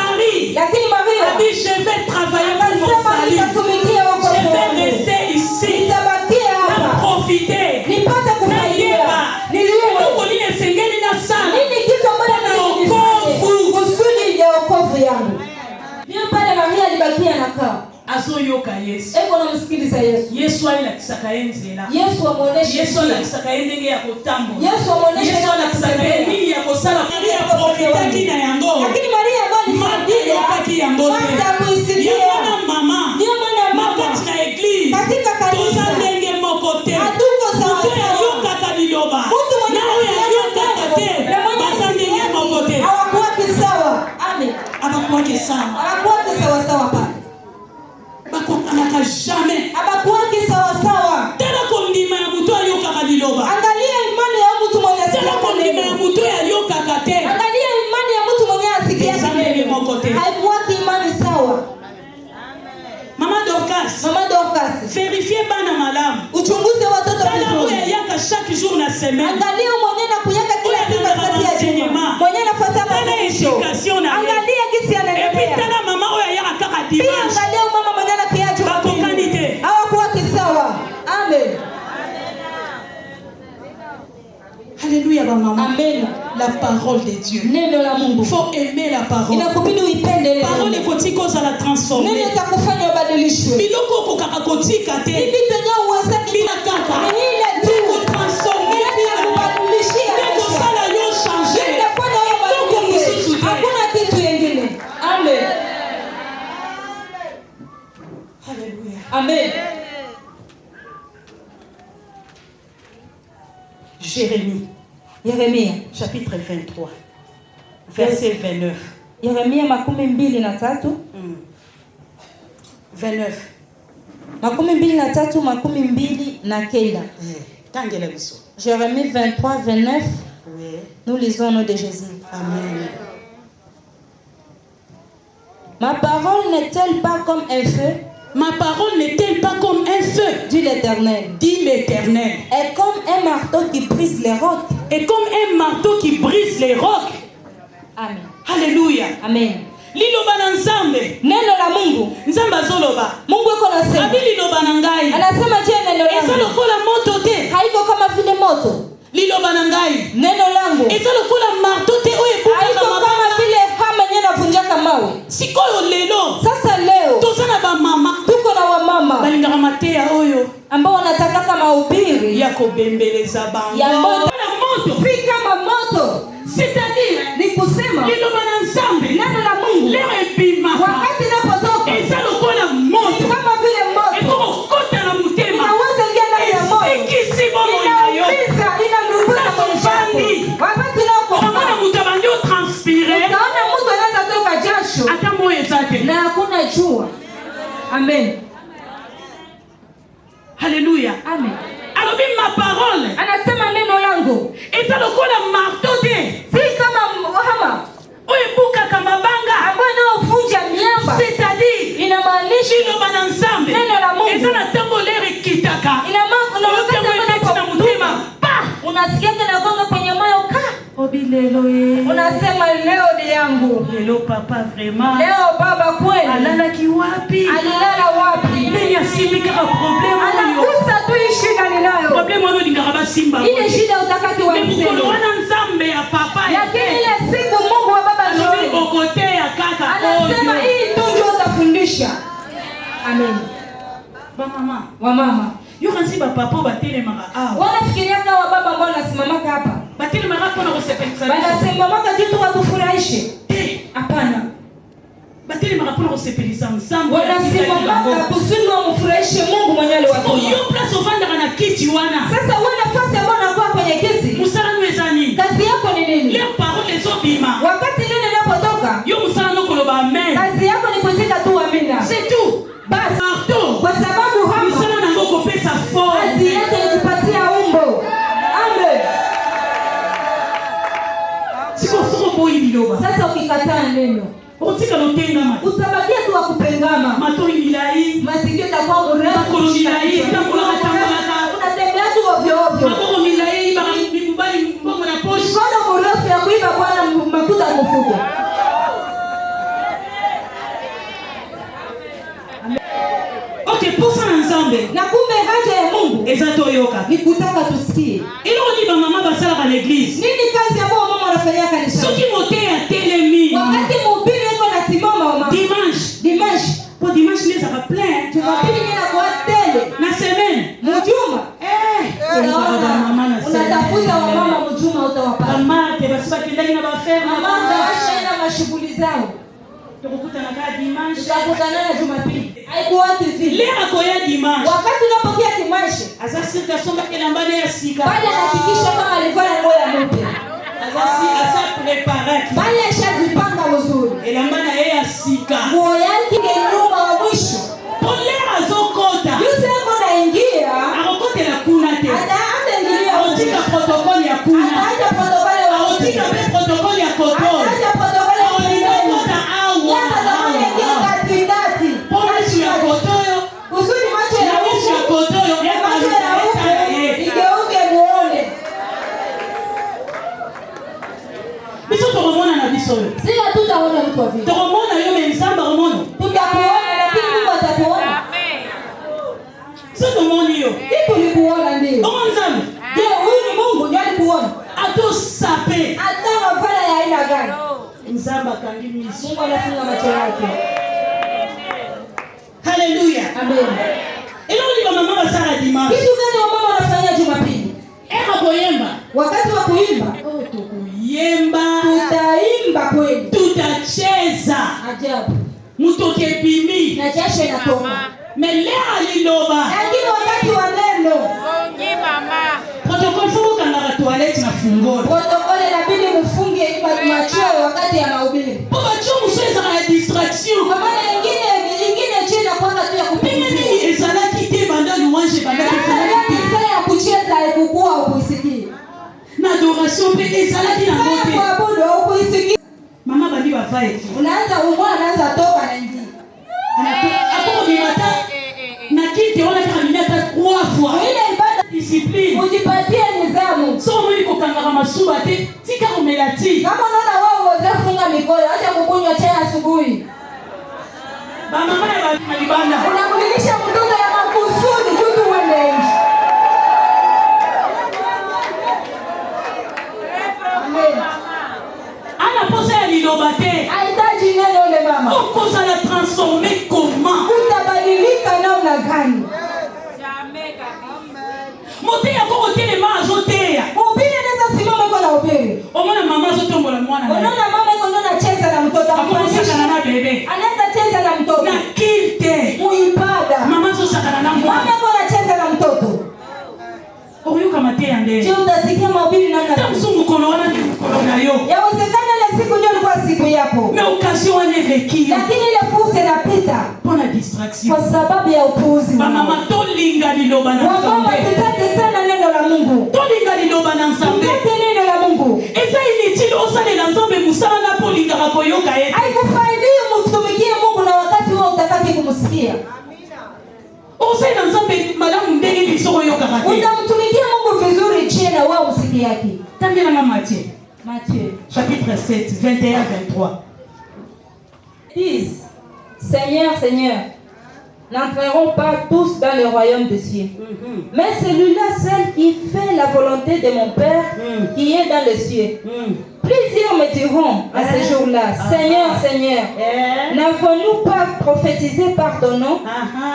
Lakini Maria
a dit je vais travailler pour mon salut. Je vais rester ici.
Nitabakia hapa.
Profiter.
Nipate kufaidia. Nini kitu ambacho kusudi ya wokovu yangu. Ndio pale Maria alibakia nakaa.
Azoyoka Yesu.
Eko na msikiliza Yesu.
Yesu alakisaka enzela.
Yesu amuonesha.
Yesu alakisaka endenge ya kutambo.
Yesu amuonesha.
Yesu alakisaka nini ya kusala. Maria profita kina yango.
Lakini Maria alifadia
kati ya ngote.
Hata kuisikia.
Yana mama.
Ndio maana mama
katika eglise.
Katika kanisa.
Toza ndenge mokote.
Aduko sawa sawa.
Yoka kadiloba.
Mtu mwenye
yoka kate. Basa ndenge mokote.
Hawakuwa kisawa. Amen.
Hawakuwa kisawa.
Hawakuwa kisawa sawa pale.
Bakokanaka jamais.
Hawakuwa kisawa sawa.
Tena kondima ya mtu ayoka kadiloba.
Angalia imani ya mtu mwenye asikia.
Tena kondima ya mtu ayoka kate.
Angalia imani ya mtu mwenye asikia. Haikuwa imani sawa.
Mama Dorcas. Vérifiez bana malamu.
Uchunguze watoto vizuri.
Yaka chaque jour na semaine.
Angalia mwenye na kuyaka kila siku katikati ya juma. Mwenye nafuata
mafundisho.
Angalia kisi anaendelea.
Et puis tena mama oya yaka kaka dimanche.
Angalia mama mwenye anapiaje
Jumapili.
Hawakuwa kisawa. Amen.
Alléluia maman.
Amen.
La parole de Dieu.
Neno la Mungu.
Faut aimer la parole.
Inakubidi uipende ile.
Parole kotiko za la transformer.
Neno itakufanya ubadilishwe.
Biloko kokaka kotika te.
Hivi tena uweze
bila kaka.
Ile tu
transformer
ya kubadilishia.
Neno sala yo changer.
Inafanya wewe ubadilike. Hakuna kitu kingine. Amen.
Alléluia.
Amen.
Jérémie, chapitre 23, verset 29.
Yeremia 23.
29.
23 Jérémie 23, 29.
Oui.
Nous lisons au nom de Jésus.
Amen.
Ma parole n'est-elle pas comme un feu?
Ma parole n'est-elle pas comme un feu?
Dit l'Éternel.
Dit l'Éternel.
Et comme un marteau qui brise les rocs.
Et comme un marteau qui brise les rocs.
Amen.
Alléluia.
Amen.
Liloba na nzambe.
Neno la Mungu.
Nzamba zoloba.
Mungu yuko anasema.
Abi liloba na ngai.
Anasema je neno langu.
Eza lokola moto te.
Haiko kama vile moto.
Liloba na ngai.
Neno langu.
Eza lokola marteau te oye buka na
haiko kama vile hama yenye navunjaka mawe.
Sikoyo lelo.
Sasa leo.
Tozana ba mama.
Tuko na wamama.
Balingaka mateya oyo.
Ambao wanataka kama mahubiri.
Ya kubembeleza bango.
Ya moto.
Si kama moto. C'est-à-dire,
ni kusema
liloba na nzambe.
Neno la Mungu.
Leo epima.
Wakati napotoka.
Eza lokola moto.
Kama vile moto.
Eko kota na mutema.
Inaweza ingia ndani ya moto.
Sikisi bomo inayo.
Inamruhusa maisha. Wakati nako.
Kama mutabandio transpire.
Utaona mtu anaweza toka jasho.
Hata moyo zake.
Na hakuna jua. Amen.
Alléluia.
Amen.
Alors ma parole.
Anasema neno langu.
Eza lokola marteau te.
Si kama hama.
Oebuka kama banga.
Ambayo inaofunja miamba.
C'est-à-dire.
Inamaanisha
liloba na nzambe.
Neno la Mungu.
Eza na tango lere kitaka.
Unasikia kana gonga kwenye moyo ka.
Obilelo eh.
Unasema leo ni yangu.
Lelo papa vraiment.
Leo baba kweli.
Alala kiwapi?
Alilala wapi?
Nini asimika problem?
Anakusa tu shida ninayo.
Problem wao ndingaba simba.
Ile shida utakati wa msema.
Mkono wana nzambe ya papa.
Lakini ile siku Mungu wa baba ndio
okotea kaka.
Anasema hii ndio utafundisha. Amen.
Ba mama.
Wa mama.
Yokansi ba papa batelemaka ah.
Wanafikiria kama baba ambao anasimamaka hapa.
Batelemaka kwa kusepelisa.
Wanasimamaka tu watufurahishe. Hapana.
Batelemaka kwa kusepelisa msambo.
Wanasimamaka kusudi wamfurahishe Mungu mwenyewe aliwatuma.
Hiyo place ovanda kana kiti wana.
Sasa wewe nafasi ambayo unakuwa kwenye kiti.
Musala nwezani.
Kazi yako ni nini?
Les paroles zobima.
Wakati neno linapotoka.
Yo musala nokoloba amen.
Kazi yako ni kutika tu amina.
C'est tout.
Basi.
Marteau.
Kwa sababu hapa.
Musala na ngoko pesa force.
Kazi yake ni kupatia umbo. Amen.
Siko boy biloba.
Sasa ukikataa neno.
Utika lotengama.
Utabakia tu kupengama.
Mato milai.
Masikio yatakuwa mrefu.
Makolo milai.
Unatembea tu ovyo ovyo.
Makolo milai baka mbali mbongo na poshi.
Kono mrefu ya kuiba bwana makuta mfuko.
Exacto yoka.
Nikutaka tusikie.
Ilo ni ba mama basala ka l'église.
Nini kazi ambayo mama anafanya kanisa?
Soki mote ya telemi.
Wakati mhubiri yuko anasimama mama. Dimanche.
Pour dimanche les a plein.
Jumapili nina kwa tele.
Na semaine.
Mjuma. Unatafuta wa mama mjuma utawapata.
Mama te basi bakendani na bafere.
Mama washaenda mashughuli zao.
Tukukutana kwa dimanche.
Tukakutana na Jumapili. Haikuwa hivi.
Leo akoya dimanche.
Wakati unapokea dimanche.
Asasi kasomba kile mbane ya sika.
Bali anahakikisha kama alivaa nguo ya mpya.
Asasi asa prepare.
Bali ashajipanga vizuri.
Ile mbana yeye ya sika.
Nguo yake ni nyuma wa mwisho.
Pole azokota.
Yuse anaingia.
Akokote la kuna te.
Ataangalia
otika protokoli ya kuna.
Ataanza protokoli wa
otika pe protokoli ya koto.
Ataanza protokoli ya
koto. Polisi ya kotoyo.
Kusudi macho ya
polisi ya kotoyo.
Macho ya uke. Igeuke muone.
Biso tukomona na biso yo.
Sio tutaona mtu wa vile.
Tukomona yo menzamba omono.
Tutakuona lakini Mungu atatuona.
Sio tumoni yo.
Kitu ni kuona ndio.
Omo nzambe.
Ndio huyu ni Mungu ndiye alikuona.
Ato sape.
Hata mafala ya aina gani?
Nzamba kangi misi.
Mungu anafunga macho yake.
Hallelujah.
Amen.
Ilo ni mama basala dimanche.
Kitu gani mama wanafanya Jumapili?
Ema koyemba.
Wakati wa kuimba.
Yemba.
Tutaimba kweli.
Tutacheza.
Ajabu.
Mutoke bimi.
Na jasho inatoka.
Melea liloba.
Lakini wakati wa neno.
Bongi mama.
Protokoli funga na toilette na fungoni.
Protokoli inabidi mfunge macho wakati ya mahubiri.
Baba chumu sweza na distraction.
Kwa maana nyingine chini na kwanga tu ya kupumzika.
Ezalaki te banda louange banda
Sasa ya kucheza haikukua ukuisikia.
na adoration pe ezalaki na
Sasa
ngote.
kuabudu ukuisikia.
Mama bandi bafaye.
Anaanza toka na ingia.
Ako bimata na kiti wala kabineta 3 fois.
Ile ibada
Discipline.
ujipatie nidhamu.
So mwili kokanga masuba te tika umelati.
Kama unaona wao waweza funga mikono, acha kukunywa chai asubuhi.
Mama ya malibanda.
Unamulilisha mdundo ya makusudi tu uende nje. Amen.
Ana posa ya liloba te.
Haitaji neno le mama.
Okoza la transformer comment?
Utabadilika namna gani?
Jamais kabisa.
Mote ya koko telema azoteya.
Mhubiri anaweza simama kwa hubiri.
Omona mama azotombola mwana naye.
Unaona mama yuko ndo anacheza na mtoto
Akomosaka na bebe.
anaweza cheza na mtoto.
Na kilte.
Muibada.
Mama azosaka na mwana.
Mama yuko anacheza na mtoto.
Oyuka mateya
Je,
nde.
utasikia mahubiri namna gani?
Tamsungu kono wana ni kono na yo.
Yawezekana ile siku ndio ilikuwa siku yako.
Mais occasion wane veki.
Lakini ile fursa inapita
Pona distraction.
kwa sababu ya upuuzi.
Mama tolinga liloba na
Wamama
nzambe.
tutake sana neno la Mungu.
Tolinga liloba na nzambe.
Tutake neno la Mungu.
Eza inutile osalela nzambe musala na polingaka koyoka ete.
Haikufaidii mtumikie Mungu na wakati wewe utakaki kumsikia.
Osalela nzambe malamu ndenge biso koyokaka te.
Utamtumikia Mungu vizuri je na wewe usikie yake.
Tangela na Matthieu.
Matthieu
Chapitre 7, 21-23.
Disent, Seigneur, Seigneur, n'entreront pas tous dans le royaume des cieux. Mais celui-là, celle qui fait la volonté de mon Père qui est dans les cieux. Plusieurs me diront à ce jour-là, Seigneur, Seigneur, n'avons-nous pas prophétisé par ton nom?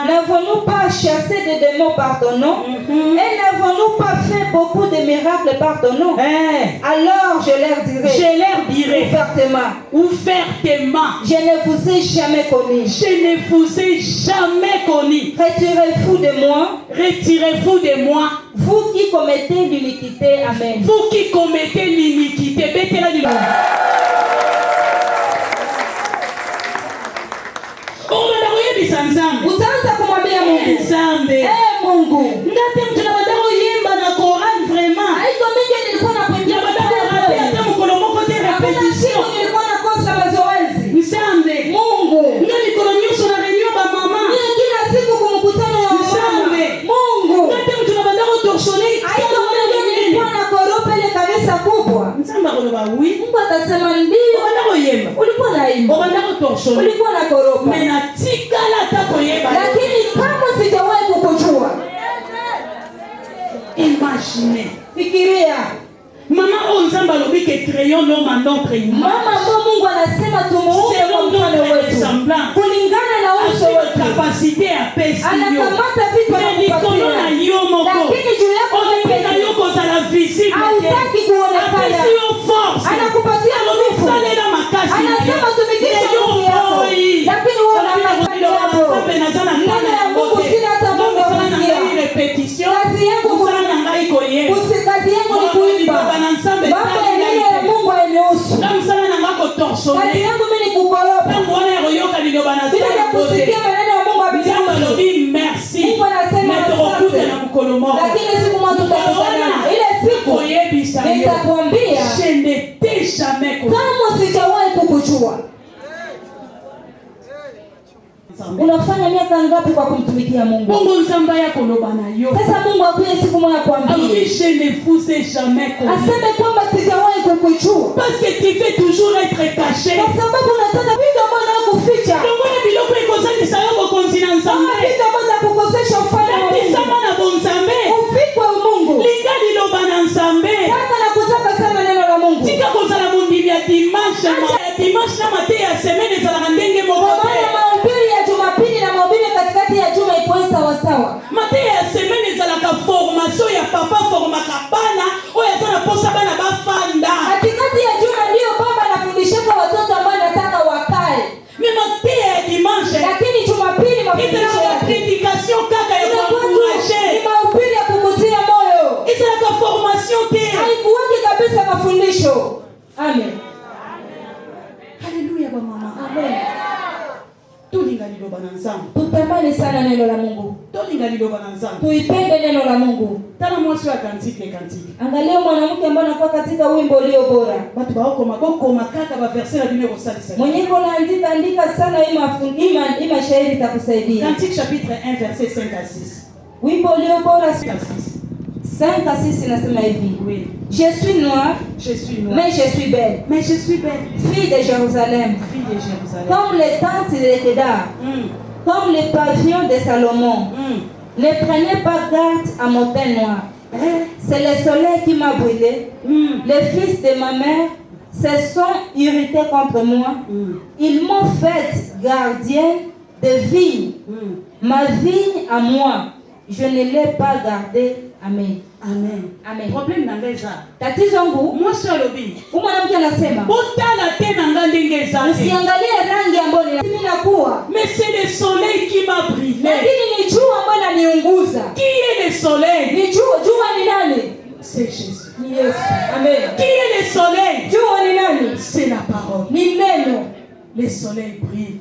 N'avons-nous pas chassé des démons par ton nom? Et n'avons-nous pas fait beaucoup de miracles par ton nom? Alors je leur dirai,
ouvertement,
je ne vous ai jamais connu.
Je ne vous ai jamais connu.
Retirez-vous de moi.
Retirez-vous de moi.
Vous qui commettez l'iniquité. Amen.
Vous qui commettez l'iniquité. Betela du monde.
Utaanza kumwambia Mungu.
Nzambe.
Mungu.
Ngate mtu na badako yemba na Quran vraiment.
Haiko mingi nilikuwa na kuimbia
badako hata mkono moko te repetition.
Nilikuwa nakosa mazoezi.
Nzambe.
Mungu.
Ngani kono nyuso na reunion ba mama.
Kila siku kumkutano ya mama.
Nzambe.
Mungu.
Ngate mtu na badako torshone.
Haiko mingi nilikuwa na koropa ile kanisa kubwa.
Nzambe akoloba oui.
Mungu atasema ndio.
Badako yemba.
Ulikuwa naimba.
Badako torshone.
Ulikuwa na koropa.
Mena tikala tako yemba.
Lakini kama sijawahi kukujua.
Imaginez.
Fikiria.
Maman Onzamba lobi que créons l'homme en notre image.
Mama Mungu anasema tumuumbe kwa mfano wetu. Kulingana na uso wetu.
Capacité à pesi.
Anakamata vitu anakupatia. Lakini juu yako
na yoko za la visible.
Hautaki kuonekana. Anakupatia nguvu. Anasema tumikisha nguvu yako. Lakini wewe unafanya hapo. Neno ya Mungu sina hata Mungu anasikia. Kazi yangu kazi yangu ni kuimba. Mambo ya neno ya Mungu hainihusu. Kazi yangu mimi ni kukoropa. Bila kusikia maneno ya Mungu habidihusu. Mungu anasema asante. Lakini siku moja tutakutana. Ile siku nitakwambia kama sijawahi kukujua. Unafanya miaka ngapi kwa kumtumikia Mungu? Sasa Mungu akuye siku moja kuambia. Aseme kwamba sijawahi kukujua.
Parce que tu veux toujours être caché.
Kwa sababu unataka vitu ambavyo kuficha. Vitu ambavyo kukosesha ufanye wa Mungu. Ufikwe Mungu. Kama nakutaka sana neno la Mungu. Mahubiri ya Jumapili na mahubiri katikati ya juma iko sawa sawa. Katikati ya juma ndio baba anafundisha watoto ambao anataka wakae. Lakini Jumapili mafundisho yake ni mahubiri ya kukutia moyo. Haikuwaje kabisa mafundisho. Amen.
Haleluya mama.
Amen. Tutamani sana neno la Mungu. Tuipende neno la Mungu. Angalia mwanamke ambaye anakuwa katika wimbo ulio bora. Mwenye andika sana ima shairi itakusaidia.
Cantique chapitre 1 verset 5 à 6.
Wimbo ulio bora 5 à 6 nasema hivi.
Oui.
Je suis noire, mais je suis belle. Fille de Jérusalem. Comme les tentes de Kedar. Comme les pavillons de Salomon. Ne prenez pas garde à mon teint noir. C'est le soleil qui m'a brûlé. Les fils de ma mère se sont irrités contre moi. Ils m'ont fait gardienne de vigne. Ma vigne à moi, je ne l'ai pas gardée. Amen.
Amen. Problème n'angeza.
Tatizo ngumu.
Moi solobi.
Mwanamke anasema.
Botala tena ngandenge zake.
Usiangalie rangi ambayo mimi nakuwa.
Mais c'est le soleil qui m'a brûlé.
Lakini ni jua ambayo inaniunguza.
Qui est le soleil?
Ni jua ni nani?
C'est Jésus.
Ni Yesu. Amen.
Qui est le soleil?
Jua ni nani?
C'est la parole.
Ni neno.
Le soleil brille.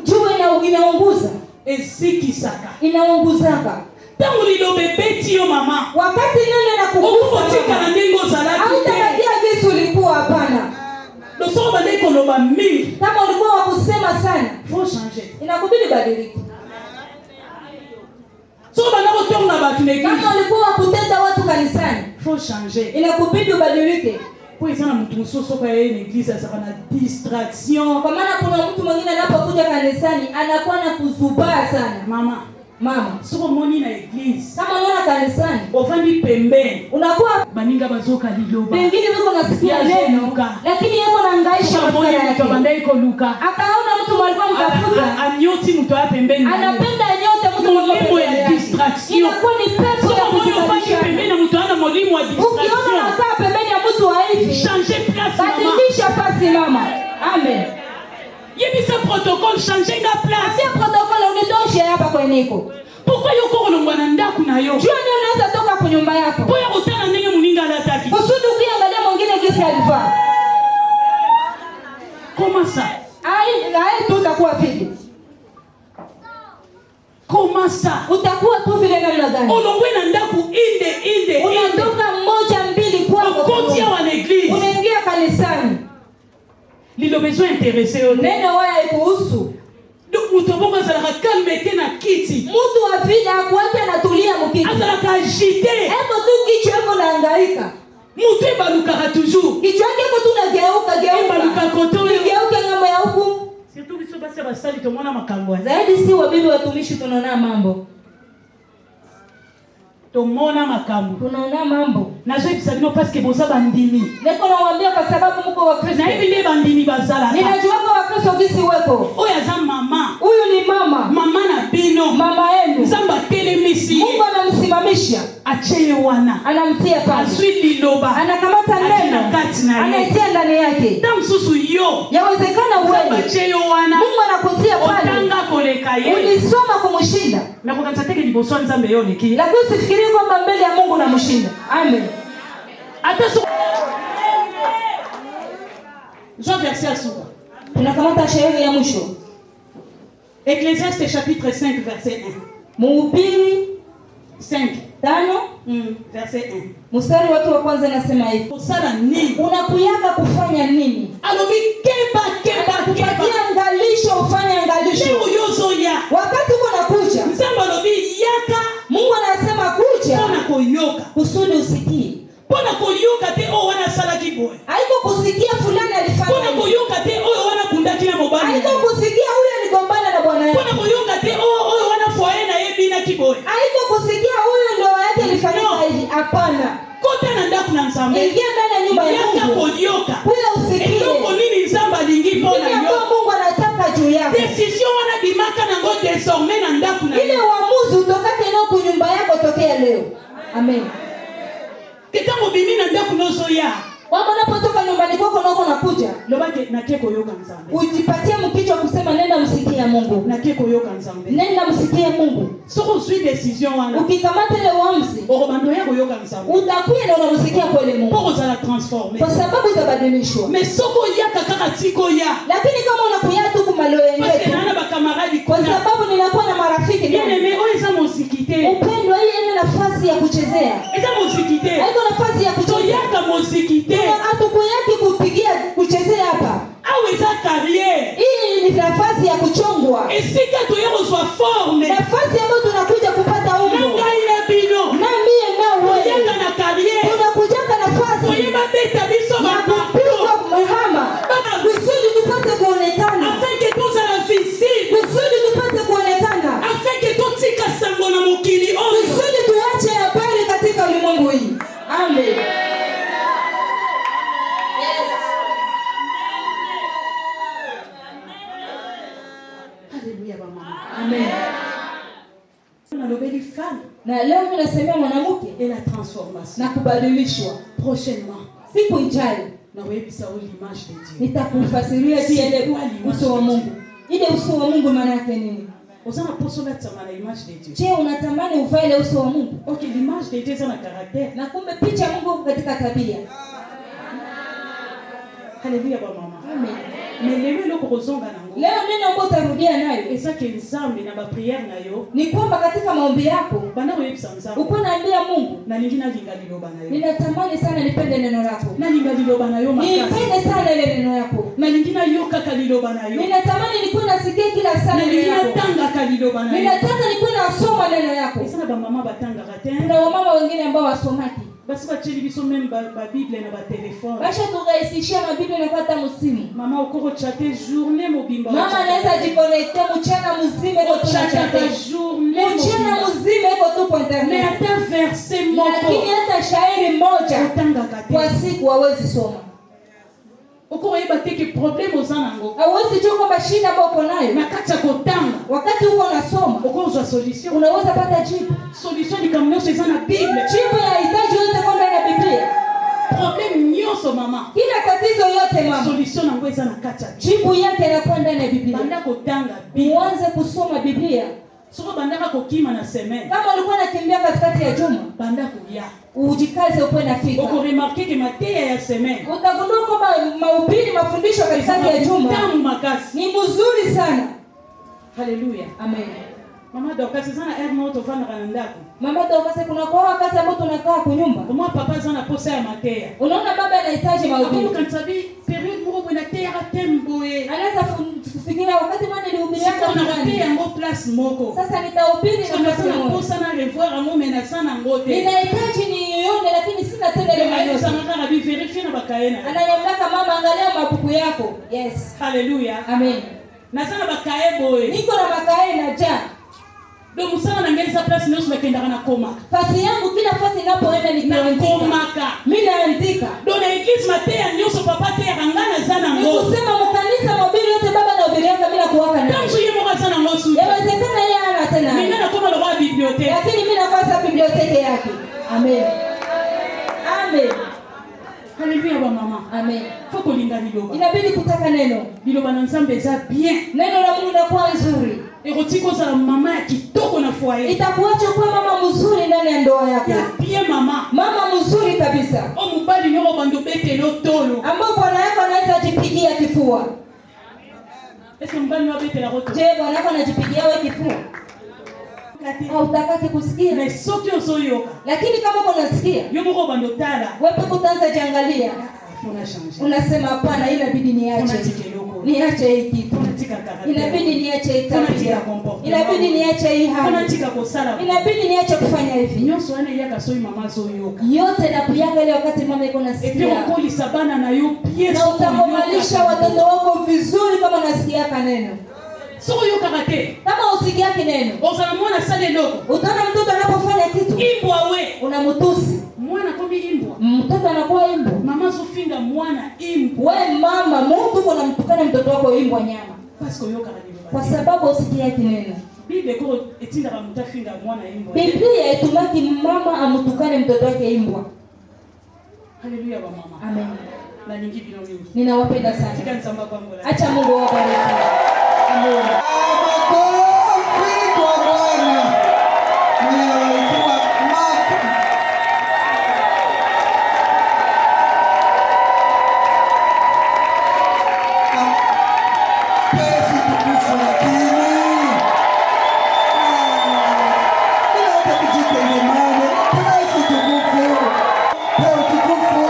Jua inaunguza.
Et si kisaka.
Inaunguzaka.
Tangu lilobebeti yo mama.
Wakati neno linakugusa.
Ukotika ndingo za laki.
Hautabakia kisu ulikuwa hapana.
Ndio bade koloba mingi.
Kama ulikuwa wa kusema sana,
faut changer.
Inakubidi badilike.
So bana kutonga batu n'eglise.
Kama ulikuwa wa kutenda watu kanisani,
faut changer.
Inakubidi badilike.
Kwa hiyo mtu msoso kwa yeye n'eglise sasa kana distraction.
Kwa maana kuna mtu mwingine anapokuja kanisani anakuwa na kuzubaa sana. Mama,
soko moni na eglise.
Kama unaona kanisani,
ofandi pembe.
Unakuwa
baninga bazoka liloba.
Pengine wako nasikia neno, lakini yeye anahangaisha maisha yake. Akaona mtu alikuwa mtafuta.
Anyoti mtu wa pembeni.
Anapenda nyote mtu mmoja
distraction.
Inakuwa ni pepo ya
kufanya pembeni mtu ana mwalimu wa distraction.
Ukiona unakaa pembeni ya mtu wa hivi,
changer place mama.
Badilisha pasi mama. Amen.
Yebisa protocole changer nga place.
Afia protocole unitoshe hapa kweniko.
Pourquoi yoko kolongwa na ndaku na yo?
Jua ni unaweza toka kwa nyumba yako.
Poya utana ndenge muninga alataki.
Usudu ukiangalia mwingine kisi alivaa.
Comment ça?
Ai tu utakuwa vipi?
Comment ça?
Utakuwa tu vile namna gani?
Olongwe na ndaku inde.
Unatoka moja mbili kwako.
Ukotia wa l'église.
Unaingia kanisani.
Lilo besoin intéressé au
neno waya ikuhusu.
Mutobonga zalaka calme tena kiti.
Mtu wa vile akwake anatulia mkiti.
Azalaka agité.
Hebu tu kichwa yako nahangaika.
Mutu ebaluka toujours.
Kichwa yako tu nageuka.
Ebaluka koto.
Geuka ngamo ya huku.
Surtout biso basi basali tomona makambo.
Zaidi si wabibi watumishi tunaona mambo.
tomona makambo.
Tunaona mambo.
Nazo ibisabino parce que boza bandimi.
Niko nawaambia kwa sababu mko wa Kristo.
Na hivi ndiye bandimi bazala.
Ninajua kwa Kristo gisi weko.
Oya za mama.
Huyu ni mama.
Mama na bino.
Mama yenu.
Zamba telemisi.
Mungu anamsimamisha.
Acheye wana.
Anamtia pale.
Aswili loba.
Anakamata neno. Anaitia ndani yake.
Tamsusu yo.
Yawezekana uwe.
Acheye wana.
Mungu anakutia pale.
Otanga koleka ye.
Ulisoma kumshinda.
Na kwa katateke liboso nzambe yo niki.
Lakini usifikirie kwamba mbele ya Mungu unamshinda. Amen.
Attention. Jean verset à Souba.
Tunakamata shairi ya mwisho.
Ecclésiaste chapitre 5 verset 1.
Mhubiri
5.
5
verset 1.
Mstari wake wa kwanza nasema hivi.
Usala nini?
Unakuyaka kufanya nini?
Alobi keba.
Kupatia angalisho, ufanye angalisho.
Leo yozo ya.
Wakati uko nakuja.
Msamba alobi yaka.
Mungu anasema kuja.
Pona koyoka.
Kusudi usikie.
Pona koyoka te o wana sala kiboy.
Haiko kusikia fulani alifanya.
Pona koyoka te o wana kundaki na mobali.
Haiko kusikia huyu aligombana na bwana yake.
Pona koyoka te o wana foye na yebi na kiboy.
Haiko kusikia huyu ndoa yake ilifanyika hivi. Hapana.
Kota na ndaku na nzambe.
Ingia ndani ya nyumba ya Mungu.
Yaka koyoka.
Huyo usikie.
Ndoko nini nzamba lingi pona yo.
Mungu anataka juu yako.
Decision wana bimaka na ngo désormais na ndaku na.
Ile uamuzi utokate nao kwa nyumba yako tokea leo. Amen.
Kitambo bimi na ndaku nozo ya.
Wama unapotoka nyumbani kwako na uko nakuja.
Lobake na keko yoka nzambe.
Ujipatie mkichwa kusema nenda msikie Mungu.
Na keko yoka nzambe.
Nenda msikie Mungu.
Soko sui decision wana.
Ukikamata ile uamuzi.
Orobando yako yoka nzambe.
Utakuya na unamsikia kweli Mungu.
Poko za la transformer.
Kwa sababu utabadilishwa.
Mais soko yaka kaka tiko ya.
Lakini kama unakuya tu kumaloye
parce que nana ba camarade
kwa sababu ninakuwa na marafiki
bien aimé o eza muzikite.
Upendo hii ina nafasi ya kuchezea.
Eza muzikite.
Haiko nafasi ya kuchezea.
Yaka muzikite.
Hatukuyaki kupigia kuchezea hapa.
Au eza carrière.
Hii ni nafasi ya kuchongwa.
Esika toyeko zwa forme.
Nafasi ambayo tunakuja kupata umbo.
Nanga ile bino.
Na mie na wewe.
Yaka na carrière.
Tunakujaka nafasi.
Oye mabeta biso
mapapiro mahama. Kusudi tupate kuonekana.
Afin que tous à la visible.
Kusudi tupate kuonekana.
Afin que tous tika sango na mokili oyo.
Kusudi tuache habari katika ulimwengu hii. Amen. Amen. Na leo mimi nasemea mwanamke
et la transformation
na kubadilishwa
prochainement.
Siku ijayo
na webisa l'image de Dieu.
Nitakufasiria pia ile uso wa Mungu. Ile uso wa Mungu maana yake nini?
Osana posola tsamana image de Dieu.
Je, unatamani uvae ile uso wa Mungu?
Okay, l'image de Dieu c'est un caractère.
Na kumbe picha ya Mungu katika tabia.
Haleluya ba mama.
Amen.
Mais lelo loko kozonga nango.
Leo neno ambalo utarudia nayo.
Esa ke nzambe na ba prière na yo.
Ni kwamba katika maombi yako
bana webisa nzambe.
Uko naambia Mungu,
na ningi na linga liloba na yo.
Ninatamani sana nipende neno lako.
Na linga liloba na yo makasi.
Nipende sana ile neno lako.
Na ningi na yo kaka liloba na yo.
Ninatamani nikuwe nasikia kila saa
neno lako. Na tanga kaka liloba na yo.
Ninataka nikuwe nasoma neno lako.
Esa na ba mama batanga ratin.
Kuna wamama wengine ambao wasomaki.
Basi bacheli biso même ba Bible na ba téléphone.
Basha turahisishia mabible na kwata musimu.
Mama ukoko chatter journée mobimba.
Mama anaweza jiconnecter mchana mzima kwa
chatter journée.
Mchana mzima iko tu kwa internet.
Mais hata verset moko.
Lakini hata shairi moja
utanga kate.
Kwa siku hawezi soma.
Uko yeba teke problème ozanango.
Hawezi jua kwamba shida ambayo uko nayo.
Na kati kotanga.
Wakati uko unasoma,
uko unazwa solution.
Unaweza pata jibu.
Solution ni kama nyoso sana Bible.
Jibu ya hitaji yote kwa ndani ya Biblia.
Problème nyoso mama.
Kila tatizo yote mama.
Solution nango eza na kati.
Jibu yake inakuwa ndani ya Biblia.
Banda kotanga.
Uanze kusoma Biblia.
Soko bandaka kokima na semaine.
Kama ulikuwa unakimbia katikati ya juma,
banda kuya.
Ujikaze upo nafika.
Uko remarquer que materia ya semaine.
Utagundua kwamba mahubiri mafundisho katikati ya juma
tamu makasi.
Ni mzuri sana.
Haleluya.
Amen.
Mama dokasi sana ermo to vana kanandako.
Mama dokasi kuna kwa wakati ambao tunakaa kwa nyumba.
Kama papa sana posa ya materia.
Unaona baba anahitaji mahubiri.
Hapo kansabi period moko bwana tera temboe.
Anaweza kufikiria wakati mwana nilihubiri hapa
ndani. Yango place moko.
Sasa nitahubiri na
sana posa na revoir amo mena sana ngote.
Ninahitaji nione lakini sina tena ile maneno.
Sana kana bi verify na bakaena.
Ananiambia mama angalia mabuku yako. Yes.
Haleluya.
Amen.
Na sana bakae boy.
Niko na bakae na ja.
Donc musala na ngeli sa place nyoso bakendaka na koma.
Fasi yangu kila fasi ninapoenda nikiandika. Mimi naandika.
Donc na église matea nyoso papa te yakangana zana ngo.
Nikusema mkanisa mobili yote baba na ubiriaka mimi nakuwaka na.
Kama yeye mwa zana ngo su.
Yawezekana yeye ana tena.
Mimi na koma lo bibliothèque.
Lakini mimi nakosa biblioteki yake. Amen. Amen.
Haleluya ba mama.
Amen.
Foko linga liloba.
Inabidi kutaka neno.
Liloba na Nzambe za bien.
Neno la Mungu linakuwa nzuri.
Erotiko za mama ya kitoko na foyer.
Itakuacha kuwa mama mzuri ndani ya ndoa yako.
Ya bien mama.
Mama mzuri kabisa.
O mubali nyoro bando bete lo tolo.
Ambao bwana yako anaweza jipigia kifua.
Est-ce que mbali wa bete la roto?
Je, bwana yako anajipigia wewe kifua? Hautakaki kusikia.
Mais soki osoyoka.
Lakini kama uko unasikia,
yomoko bando tala.
wewe utaanza jiangalia. Unasema hapana, inabidi niache. Niache hii kitu. Inabidi niache hii tabia. Inabidi niache hii hali. Inabidi niache kufanya hivi.
Nyoso ane yaka soi mama zoyoka.
Yote na kuyanga ile wakati mama iko nasikia.
Na ukoli sabana na yo pièce.
Na utamwalisha watoto wako vizuri kama unasikia kaneno.
Soko yo karate.
Kama usikia kineno.
Ozamona sale loko.
Utaona mtoto anapofanya kitu.
Imbwa we.
Unamtusi.
Mwana komi imbwa.
Mtoto anakuwa imbwa.
Mama zofinga mwana imbwa.
Wewe mama, Mungu uko unamtukana mtoto wako imbwa nyama.
Parce que yo karate.
Kwa sababu usikia kineno.
Biblia ko etinda ba mutafinga mwana imbwa.
Biblia itumaki mama amtukane mtoto wake imbwa.
Haleluya ba mama.
Amen.
Na nyingi bino mingi.
Ninawapenda sana.
Tikanzamba kwa Mungu.
Acha Mungu awabariki. Amen.
Makofi kwa Bwana. Mnaoitwa Mark. Pesi tukufu lakini. Bila hata kujipa imani. Pesi tukufu. Pesi tukufu.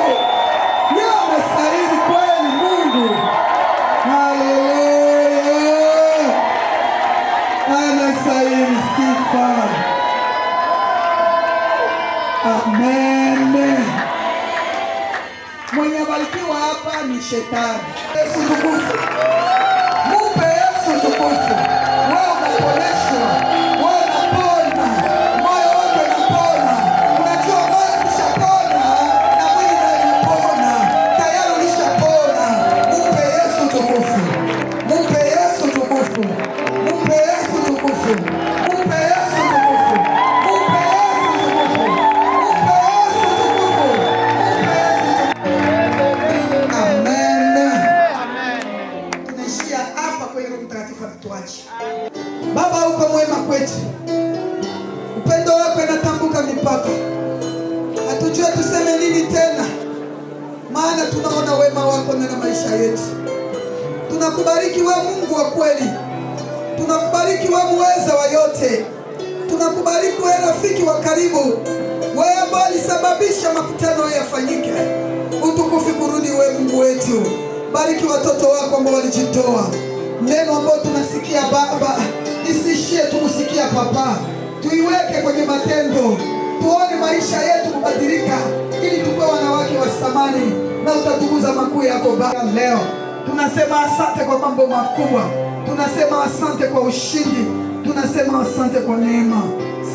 Leo anastahili kweli Mungu. Haleluya. Anastahili sifa. Amen. Mwenye barikiwa hapa ni shetani. Yesu tukufu. Mupe Yesu tukufu. Wewe unaponeshwa. Wewe unapona. Moyo wako unapona. Unajua moyo ukishapona na mwili nayo unapona. Tayari ulishapona. Mupe Yesu tukufu. Mupe Yesu tukufu. Mupe Yesu tukufu. Mupe Yesu tukufu. Mupe Yesu tukufu. Mupe Yesu tukufu. Mupe Yesu tukufu. Amen. Tunaishia hapa kwa Roho Mtakatifu atuache. Baba uko mwema kwetu. Upendo wako unatambuka mipaka. Hatujui tuseme nini tena. Maana tunaona wema wako ndani maisha yetu. Tunakubariki wewe Mungu wa kweli. Tunakubariki wewe muweza wa yote. Tunakubariki wewe rafiki wa karibu. Wewe ambaye ulisababisha makutano yafanyike. Utukufu kurudi wewe Mungu wetu. Bariki watoto wako ambao walijitoa. Neno ambalo tunasikia Baba, isiishie tukusikia Papa. Tuiweke kwenye matendo. Tuone maisha yetu kubadilika ili tuwe wanawake wa thamani na utatukuza makuu yako Baba. Leo tunasema asante kwa mambo makubwa. Tunasema asante kwa ushindi. Tunasema asante kwa neema.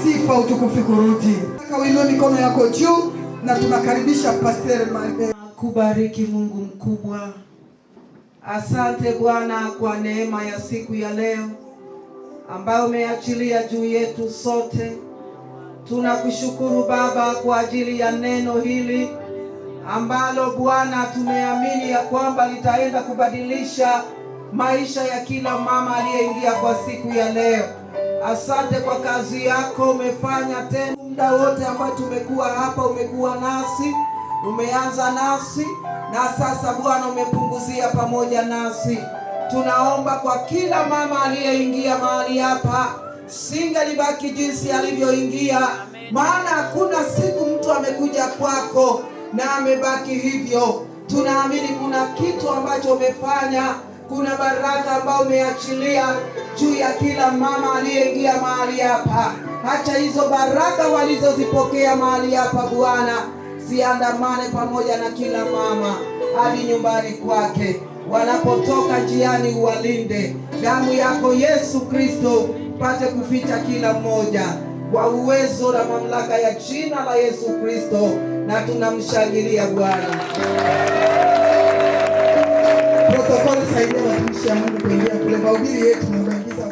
Sifa utukufu kurudi. Kawinua mikono yako juu na tunakaribisha Pastor Marbe.
Kubariki Mungu mkubwa. Asante Bwana kwa neema ya siku ya leo ambayo umeachilia juu yetu sote. Tunakushukuru Baba kwa ajili ya neno hili ambalo Bwana tumeamini ya kwamba litaenda kubadilisha maisha ya kila mama aliyeingia kwa siku ya leo. Asante kwa kazi yako umefanya tena. Muda wote ambao tumekuwa hapa umekuwa nasi, umeanza nasi na sasa Bwana umepunguzia pamoja nasi. Tunaomba kwa kila mama aliyeingia mahali hapa, singelibaki jinsi alivyoingia, maana hakuna siku mtu amekuja kwako na amebaki hivyo. Tunaamini kuna kitu ambacho umefanya, kuna baraka ambayo umeachilia juu ya kila mama aliyeingia mahali hapa. Acha hizo baraka walizozipokea mahali hapa Bwana ziandamane pamoja na kila mama hadi nyumbani kwake. Wanapotoka njiani uwalinde. Damu yako Yesu Kristo upate kuficha kila mmoja kwa uwezo na mamlaka ya jina la Yesu Kristo, na tunamshangilia Bwana.
Protokoli saidia watumishi wa Mungu kuingia kule mahubiri yetu na kuingiza